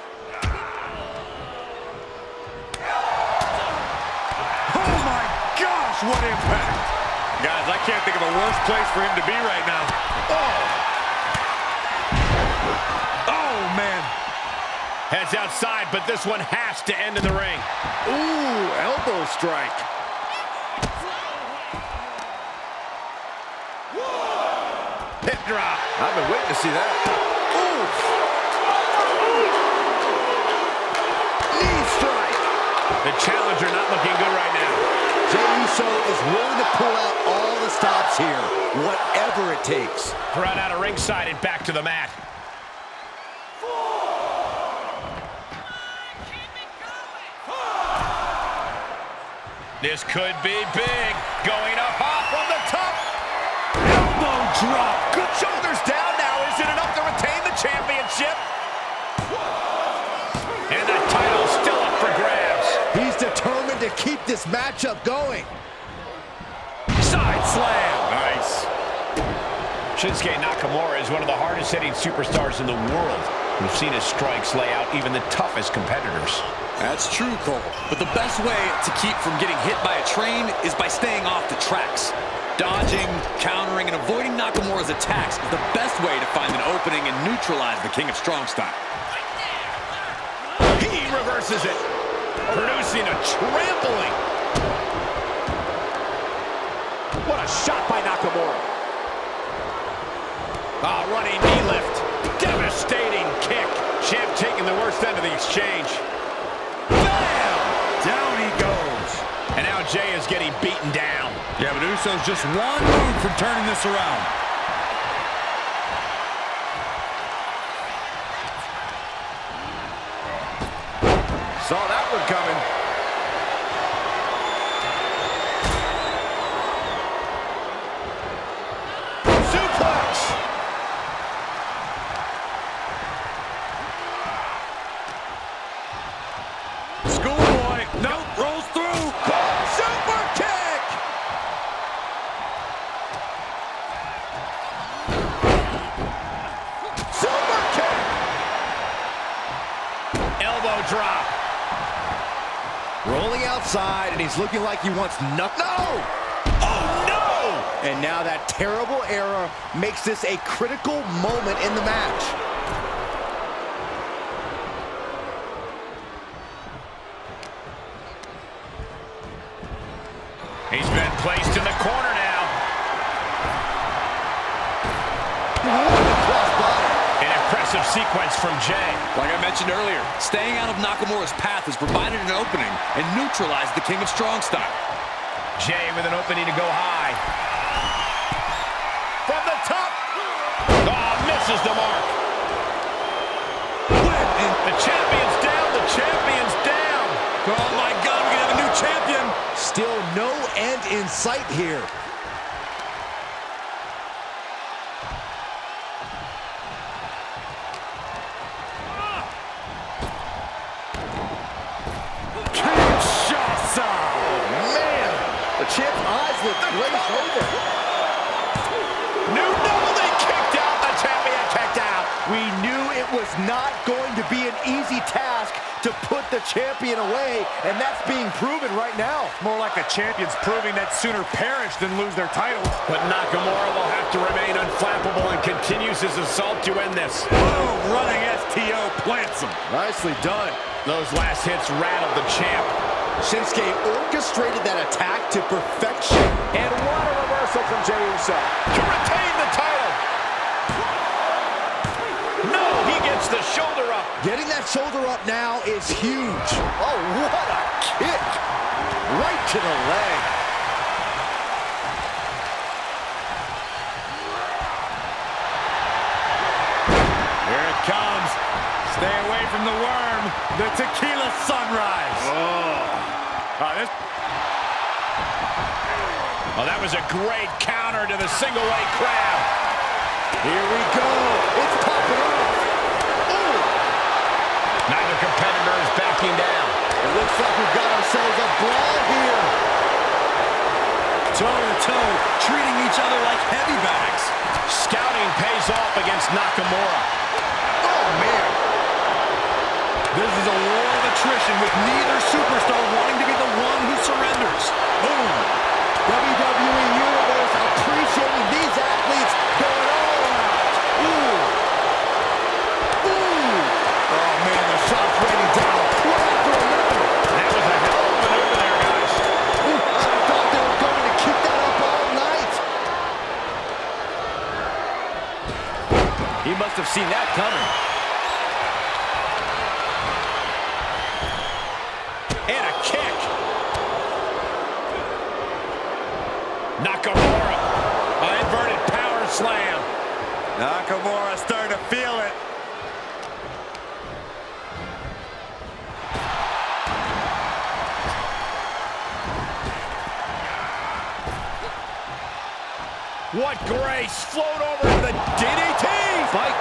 Oh my gosh, what impact. Guys, I can't think of a worse place for him to be right now. Oh, man.
Heads outside, but this one has to end in the ring.
Ooh, elbow strike.
Pit drop.
I've been waiting to see that. Knee strike.
The challenger not looking good right now.
Jey Uso is willing to pull out all the stops here, whatever it takes.
Run out of ringside and back to the mat. This could be big. Going up hot from the top. Elbow drop. Good shoulders down now. Is it enough to retain the championship? And the title's still up for grabs.
He's determined to keep this matchup going.
Side slam.
Nice.
Shinsuke Nakamura is one of the hardest-hitting superstars in the world. We've seen his strikes lay out even the toughest competitors.
That's true, Cole. But the best way to keep from getting hit by a train is by staying off the tracks. Dodging, countering, and avoiding Nakamura's attacks is the best way to find an opening and neutralize the King of Strong Style.
He reverses it, producing a trampling. What a shot by Nakamura. Running knee lift. Devastating kick. Champ taking the worst end of the exchange. Bam!
Down he goes.
And now Jay is getting beaten down.
Yeah, but Uso's just one move from turning this around.
Saw that one coming. Suplex!
Schoolboy. Nope, rolls through.
Super kick! Super kick! Elbow drop.
Rolling outside, and he's looking like he wants no!
Oh, no!
And now that terrible error makes this a critical moment in the match.
He's been placed in the corner now.
Crossbody.
An impressive sequence from Jay.
Like I mentioned earlier, staying out of Nakamura's path has provided an opening and neutralized the King of Strong Style.
Jay with an opening to go high. From the top. Oh, misses the mark. The champion's down. The champion's down.
Oh my God, we're gonna have a new champion.
Still no end in sight here.
Kinshasa.
Man, the champ's eyes look glazed over.
New double, they kicked out. The champion kicked out.
We knew it was not going to be an easy task to put the champion away, and that's being proven right now.
More like the champions proving that sooner perish than lose their title.
But Nakamura will have to remain unflappable and continues his assault to end this.
Boom, running STO plants him.
Nicely done.
Those last hits rattled the champ.
Shinsuke orchestrated that attack to perfection.
And what a reversal from Jey Uso. To retain the title. No, he gets the shoulder up.
Getting that shoulder up now is huge. Oh, what a kick. Right to the leg.
Here it comes. Stay away from the worm. The tequila sunrise.
Oh, that was a great counter to the single leg crab.
Here we go. It's popping off. Ooh.
Neither competitor is backing down.
It looks like we've got ourselves a brawl here.
Toe-to-toe, treating each other like heavy bags.
Scouting pays off against Nakamura.
Oh, man.
This is a war of attrition with neither superstar wanting to be the one who surrenders.
Boom. WWE Universe appreciating these athletes going all out. Ooh. Ooh. Oh, man, the shot's raining down. One after another.
That was a hell of a maneuver there, guys.
Ooh, I thought they were going to keep that up all night.
He must have seen that coming. And a kick. Nakamura, an inverted power slam.
Nakamura starting to feel it.
What grace, float over to the DDT.
Fight.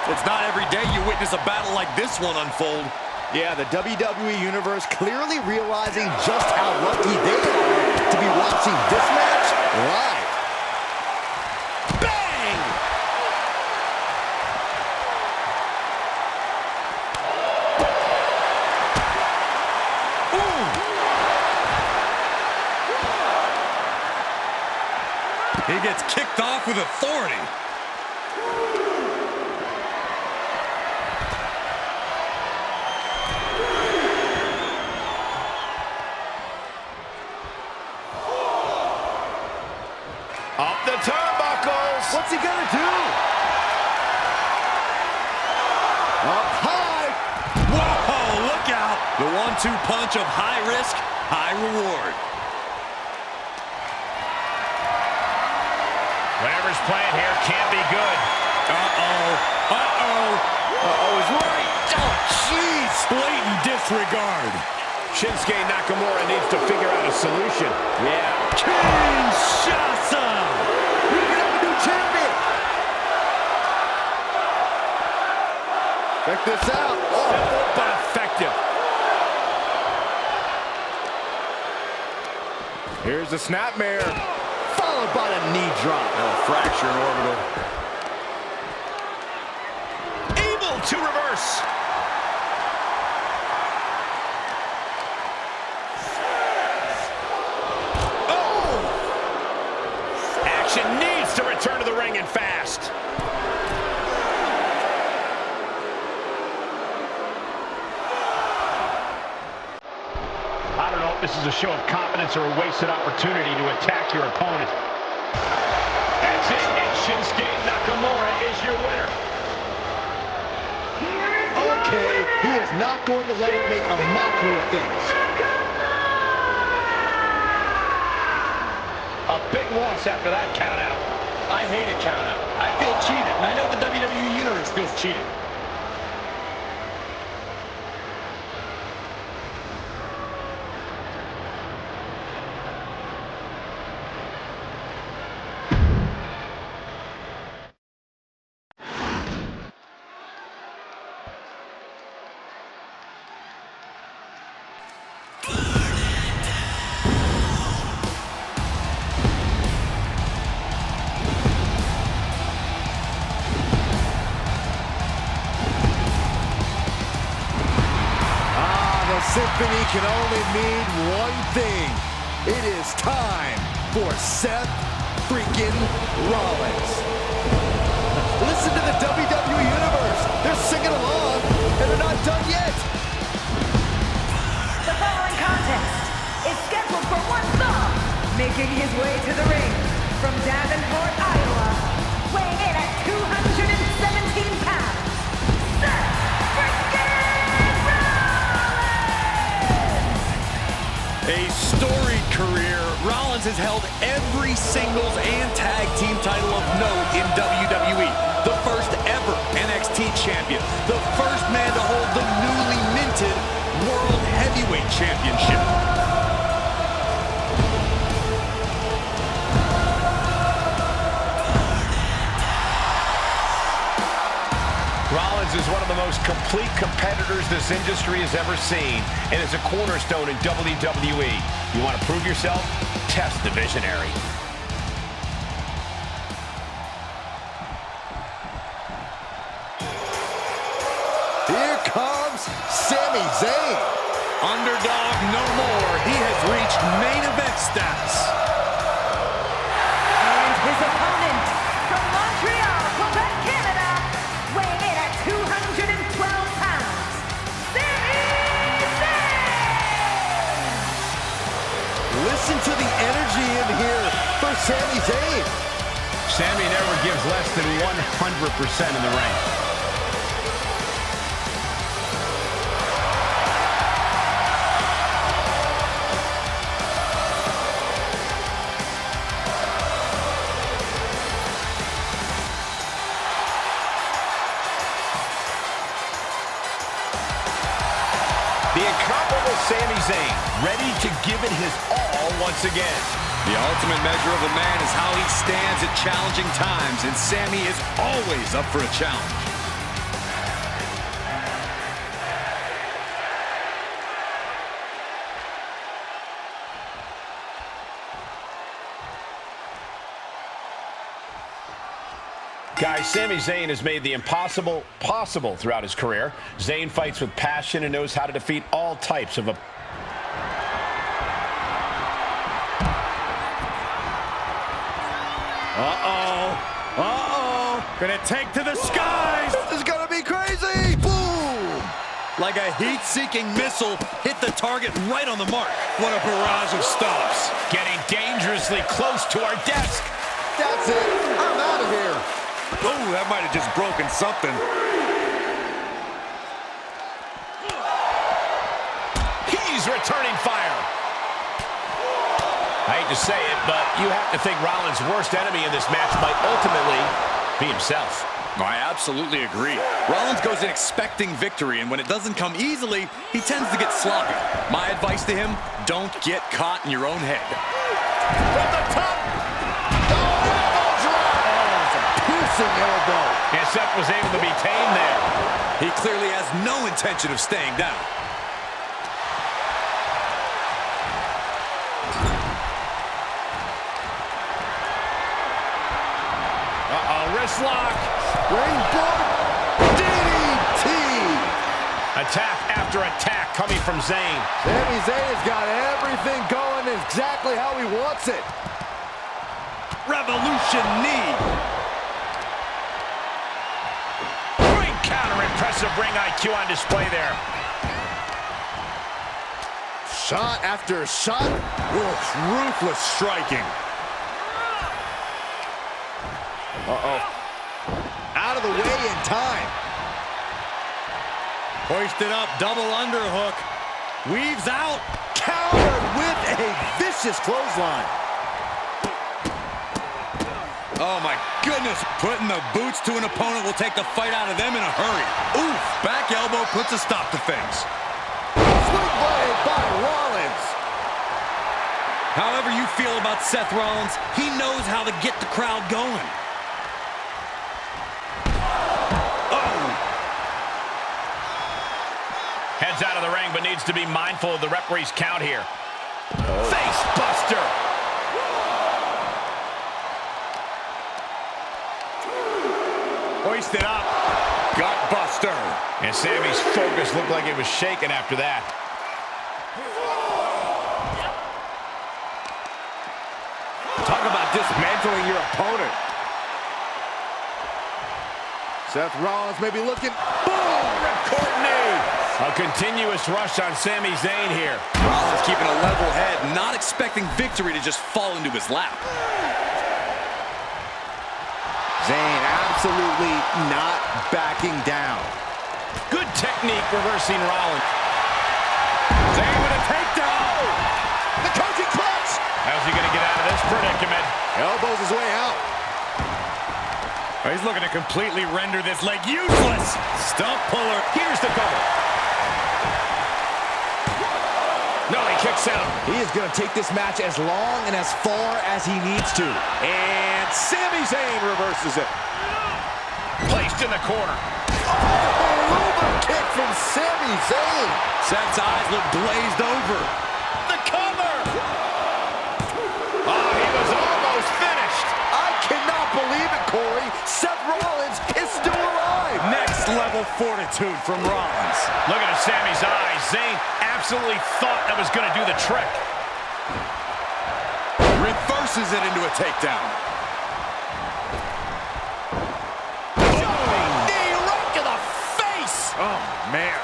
It's not every day you witness a battle like this one unfold.
Yeah, the WWE Universe clearly realizing just how lucky they are to be watching this match live. Bang!
Ooh. He gets kicked off with authority.
Up the turnbuckles.
What's he gonna do? Up high.
Whoa, look out. The 1-2 punch of high risk, high reward.
Whatever's playing here can't be good.
Uh-oh. Uh-oh.
Uh-oh is right. Oh, jeez.
Blatant disregard.
Shinsuke Nakamura needs to figure out a solution. Yeah.
Kinshasa.
We can have a new champion. Check this out.
Simple but effective.
Here's the snapmare, followed by a knee drop.
A fracture in orbital. Able to reverse. Needs to return to the ring and fast.
I don't know if this is a show of confidence or a wasted opportunity to attack your opponent. That's it, and Shinsuke Nakamura is your winner.
Okay, he is not going to let it make a mockery of things.
A big loss after that count-out. I hate a count-out. I feel cheated, and I know the WWE Universe feels cheated.
Symphony can only mean one thing. It is time for Seth freaking Rollins. Listen to the WWE Universe. They're singing along, and they're not done yet.
The following contest is scheduled for one fall. Making his way to the ring from Davenport, Iowa, weighing in at 217 pounds, Seth freaking
A storied career, Rollins has held every singles and tag team title of note in WWE. The first ever NXT champion. The first man to hold the newly minted World Heavyweight Championship.
Rollins is one of the most complete competitors this industry has ever seen and is a cornerstone in WWE. You want to prove yourself? Test the visionary.
Here comes Sami Zayn.
Underdog no more. He has reached main event status.
And his opponent from Montreal, Quebec, Canada, weighing in at 212 pounds, Sami Zayn!
Listen to the energy in here for Sami Zayn.
Sami never gives less than 100% in the ring. The incomparable Sami Zayn, ready to give it his all once again.
The ultimate measure of a man is how he stands at challenging times, and Sami is always up for a challenge.
Guys, Sami Zayn has made the impossible possible throughout his career. Zayn fights with passion and knows how to defeat all types of
Gonna take to the skies.
This is gonna be crazy. Boom!
Like a heat-seeking missile, hit the target right on the mark.
What a barrage of stops.
getting dangerously close to our desk.
That's it. I'm out of here.
Oh, that might have just broken something.
He's returning fire. I hate to say it, but you have to think Rollins' worst enemy in this match might ultimately be himself.
I absolutely agree. Rollins goes in expecting victory, and when it doesn't come easily, he tends to get sloppy. My advice to him, don't get caught in your own head.
From the top. Oh, elbow drop. Oh, it's a piercing elbow.
And Seth was able to be tamed there.
He clearly has no intention of staying down.
Wrist lock.
Springboard DDT.
Attack after attack coming from Zayn.
Sami Zayn has got everything going exactly how he wants it.
Revolution knee.
Great counter. Impressive ring IQ on display there.
Shot after shot.
Ruthless striking.
Out of the way in time.
Hoisted up, double underhook. Weaves out.
Countered with a vicious clothesline.
Oh, my goodness.
Putting the boots to an opponent will take the fight out of them in a hurry.
Oof. Back elbow puts a stop to things.
Sweet blade by Rollins.
However you feel about Seth Rollins, he knows how to get the crowd going.
Heads out of the ring, but needs to be mindful of the referee's count here. Face buster.
Hoisted up. Gut buster.
And Sami's focus looked like it was shaken after that.
Talk about dismantling your opponent. Seth Rollins may be looking. Boom!
Ripcord knee. A continuous rush on Sami Zayn here.
Rollins keeping a level head, not expecting victory to just fall into his lap.
Zayn absolutely not backing down.
Good technique reversing Rollins.
Zayn with a takedown.
The coaching clutch.
How's he going to get out of this predicament?
Elbows his way out.
Oh, he's looking to completely render this leg useless. Stump puller.
Here's the cover. No, he kicks out.
He is going to take this match as long and as far as he needs to. And Sami Zayn reverses it.
Placed in the corner.
Oh, Uber kick from Sami Zayn.
Seth's eyes look glazed over.
The cover. Oh, he was almost finished.
I cannot believe it, Corey. Seth Rollins is still alive.
Next level fortitude from Rollins.
Look at Sami's eyes. Zayn absolutely thought that was going to do the trick.
Reverses it into a takedown.
Knee right to the face.
Oh, man.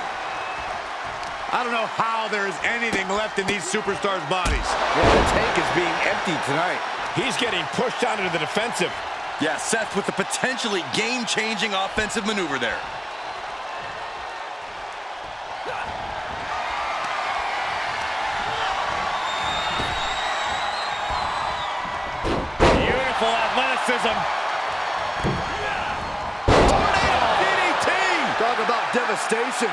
I don't know how there is anything left in these superstars' bodies.
Yeah, the tank is being emptied tonight.
He's getting pushed onto the defensive.
Yeah, Seth with the potentially game-changing offensive maneuver there.
Beautiful athleticism.
Tornado DDT.
Talk about devastation.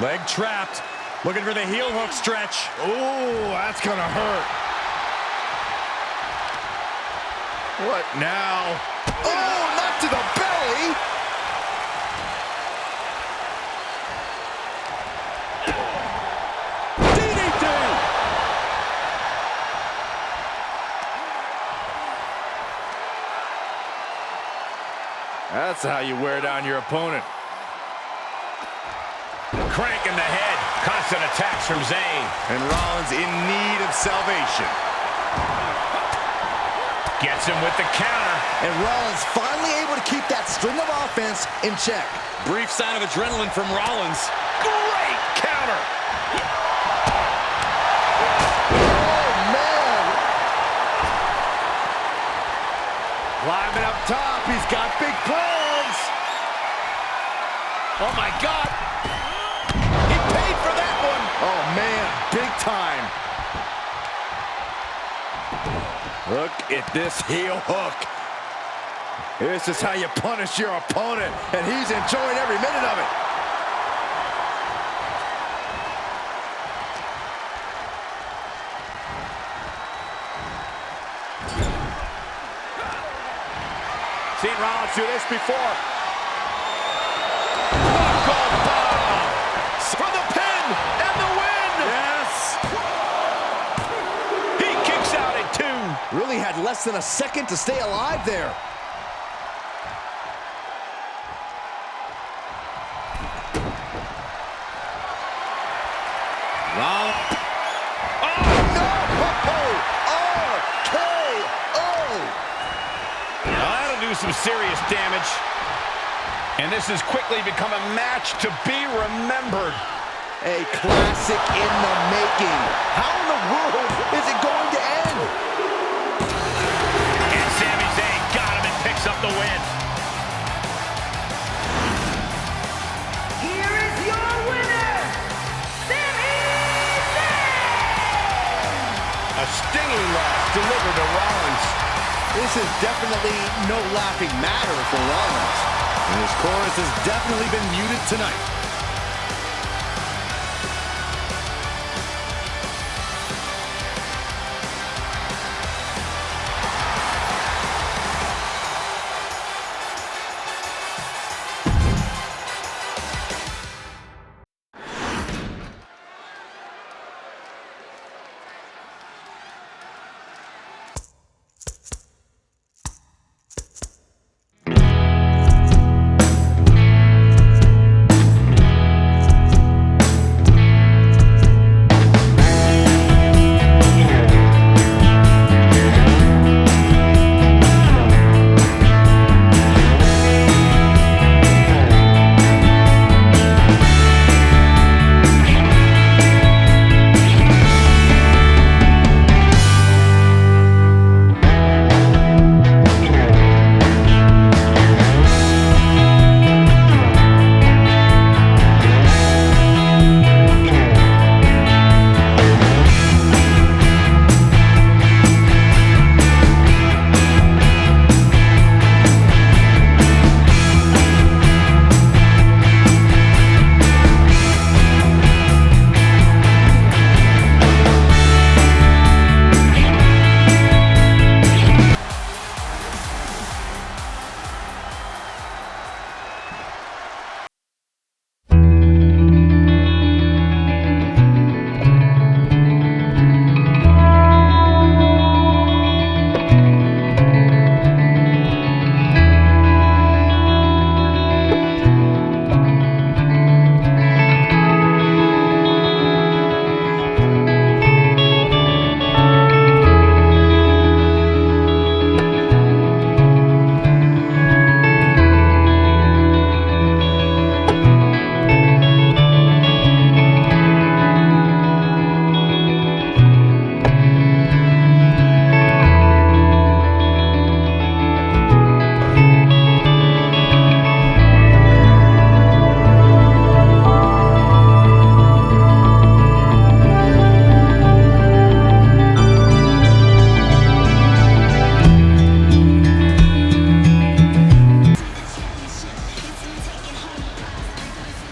Leg trapped. Looking for the heel hook stretch.
Oh, that's going to hurt. What now? Oh, not to the belly. DDT.
That's how you wear down your opponent.
Cranking the head. Constant attacks from Zayn.
And Rollins in need of salvation.
Gets him with the counter.
And Rollins finally able to keep that string of offense in check.
Brief sign of adrenaline from Rollins.
Great counter.
Oh, man.
Climbing up top. He's got big plans.
Oh, my God. He paid for that one.
Oh, man, big time.
Look at this heel hook. This is how you punish your opponent, and he's enjoying every minute of it. Seen Rollins do this before. Buckle bomb for the pin and the win. Yes.
He kicks out at 2.
Really had less than a second to stay alive there.
Rollins.
Do some serious damage. And this has quickly become a match to be remembered.
A classic in the making. How in the world is it going to end?
And Sami Zayn got him and picks up the win.
Here is your winner, Sami Zayn!
A stinging loss delivered to Rollins.
This is definitely no laughing matter for Rollins.
And his chorus has definitely been muted tonight.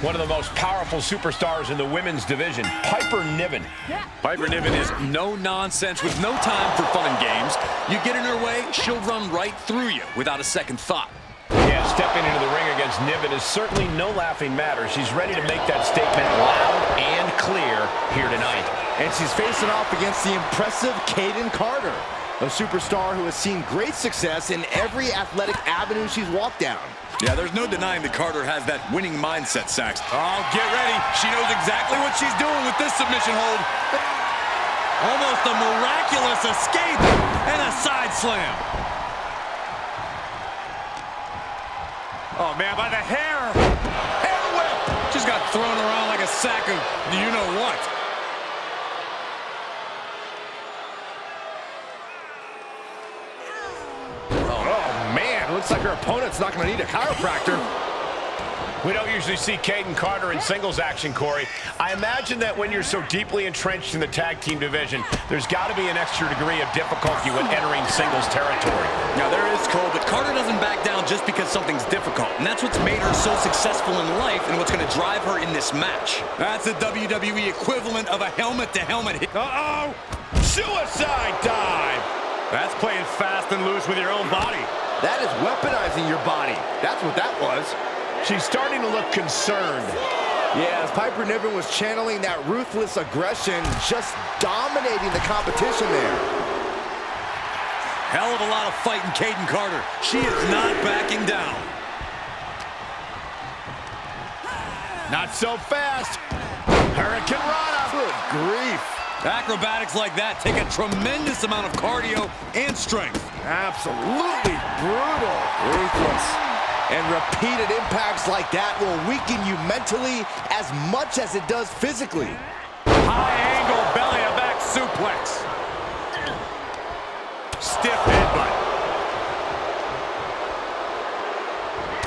One of the most powerful superstars in the women's division, Piper Niven.
Piper Niven is no nonsense with no time for fun and games. You get in her way, she'll run right through you without a second thought.
Yeah, stepping into the ring against Niven is certainly no laughing matter. She's ready to make that statement loud and clear here tonight.
And she's facing off against the impressive Kayden Carter, a superstar who has seen great success in every athletic avenue she's walked down.
Yeah, there's no denying that Carter has that winning mindset, Sax. Oh, get ready. She knows exactly what she's doing with this submission hold. Almost a miraculous escape and a side slam. Oh, man, by the hair. Hair whip. Just got thrown around like a sack of you-know-what.
Looks like her opponent's not going to need a chiropractor.
We don't usually see Kayden Carter in singles action, Corey. I imagine that when you're so deeply entrenched in the tag team division, there's got to be an extra degree of difficulty when entering singles territory.
Now, there is, Cole, but Carter doesn't back down just because something's difficult. And that's what's made her so successful in life and what's going to drive her in this match. That's the WWE equivalent of a helmet-to-helmet hit.
Uh-oh! Suicide dive!
That's playing fast and loose with your own body.
That is weaponizing your body. That's what that was.
She's starting to look concerned.
Yeah, as Piper Niven was channeling that ruthless aggression, just dominating the competition there.
Hell of a lot of fighting Kayden Carter. She is not backing down.
Not so fast. Hurricane Rana.
Good grief.
Acrobatics like that take a tremendous amount of cardio and strength.
Absolutely brutal. Ruthless. And repeated impacts like that will weaken you mentally as much as it does physically.
High angle belly to back suplex. Stiff headbutt.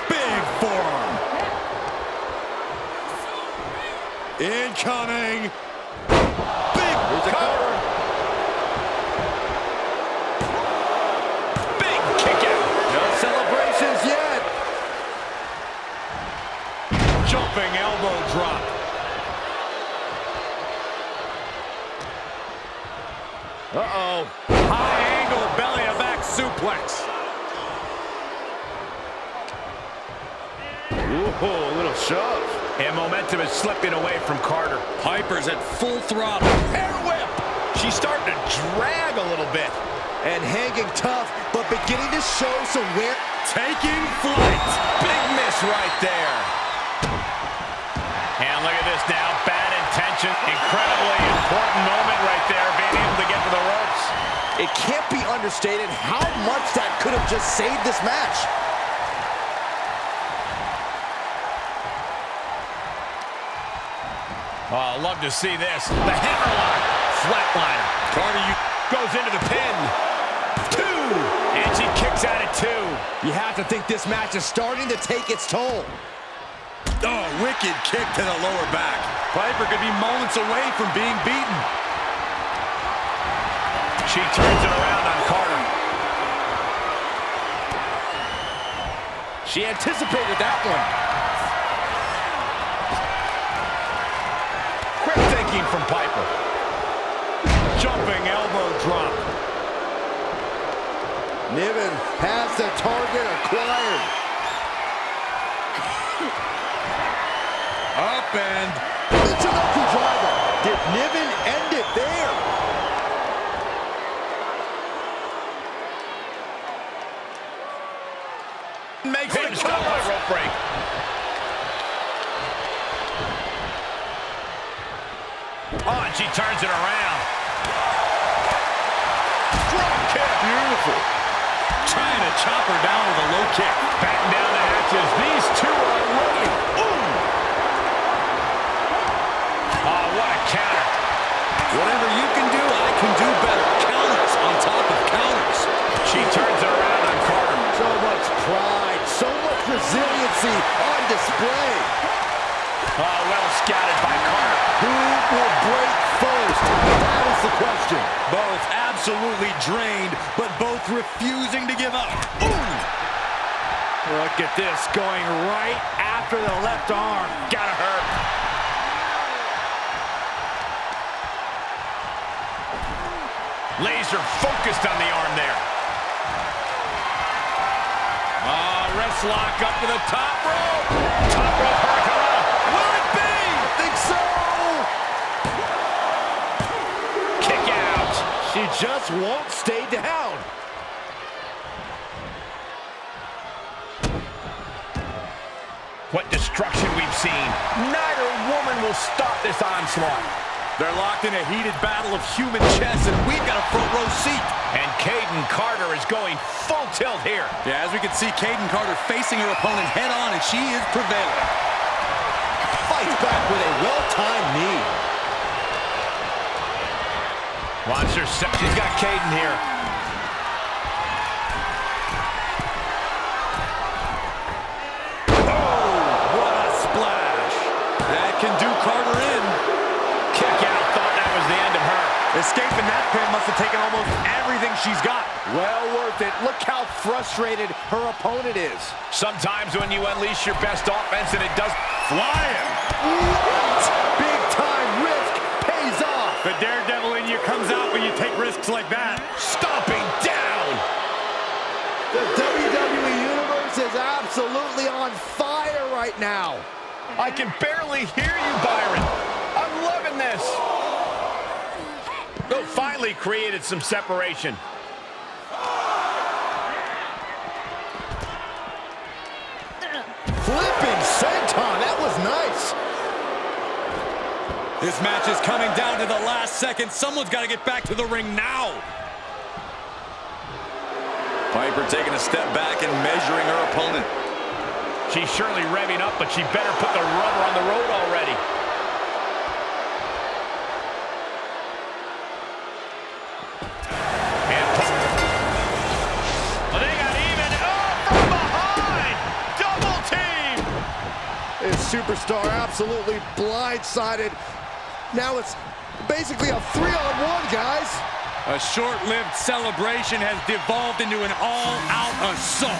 Big forearm. Incoming.
Here's a cover.
Big kick out.
No celebrations yet.
Jumping elbow drop.
Uh-oh.
High angle belly to back suplex.
Ooh, a little shove.
And momentum is slipping away from Carter.
Piper's at full throttle.
Hair whip. She's starting to drag a little bit.
And hanging tough, but beginning to show some wear.
Taking flight.
Big miss right there. And look at this now. Bad intention. Incredibly important moment right there. Being able to get to the ropes.
It can't be understated how much that could have just saved this match.
Oh, I'd love to see this. The hammerlock. Flatliner. Carter goes into the pin. 2. And she kicks out at 2.
You have to think this match is starting to take its toll.
Oh, wicked kick to the lower back. Piper could be moments away from being beaten.
She turns it around on Carter.
She anticipated that one.
Quick thinking from Piper.
Jumping elbow drop.
Niven has the target acquired.
Up and...
Michinoku driver. Did Niven end it there?
Makes him stop by rope break. Oh, and she turns it around. Drop kick.
Beautiful. Trying to chop her down with a low kick.
Batten down the hatches. These two are rolling. Ooh. Oh, what a counter.
Whatever you can do, I can do better. Counters on top of counters.
She turns it around on Carter.
So much pride, so much resiliency on display.
Oh, well scouted by Carter.
Who will break first? That is the question.
Both absolutely drained, but both refusing to give up. Ooh.
Look at this, going right after the left arm.
Gotta hurt. Laser focused on the arm there. Wrist lock up to the top rope. Top rope hurricane. Will it be?
I think so.
Kick out.
She just won't stay down.
What destruction we've seen. Neither woman will stop this onslaught.
They're locked in a heated battle of human chess, and we've got a front row seat.
And Kayden Carter is going full tilt here.
Yeah, as we can see, Kayden Carter facing her opponent head on, and she is prevailing.
Fights back with a well-timed knee.
Watch her. She's got Kayden here.
Can do Carter in.
Kick out. Thought that was the end of her.
Escaping that pin must have taken almost everything she's got.
Well worth it. Look how frustrated her opponent is.
Sometimes when you unleash your best offense and it does
Flying.
What? Big time risk pays off.
The daredevil in you comes out when you take risks like that.
stomping down.
The WWE Universe is absolutely on fire right now.
I can barely hear you, Byron. I'm loving this. Oh, finally created some separation.
Flipping senton, that was nice.
This match is coming down to the last second. Someone's got to get back to the ring now. Piper taking a step back and measuring her opponent.
She's surely revving up, but she better put the rubber on the road already. And well, they got even. Oh, from behind! Double team!
This superstar absolutely blindsided. Now it's basically a 3-on-1, guys.
A short-lived celebration has devolved into an all-out assault.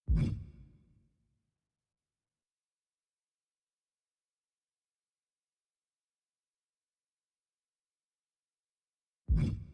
Fight!
Fight!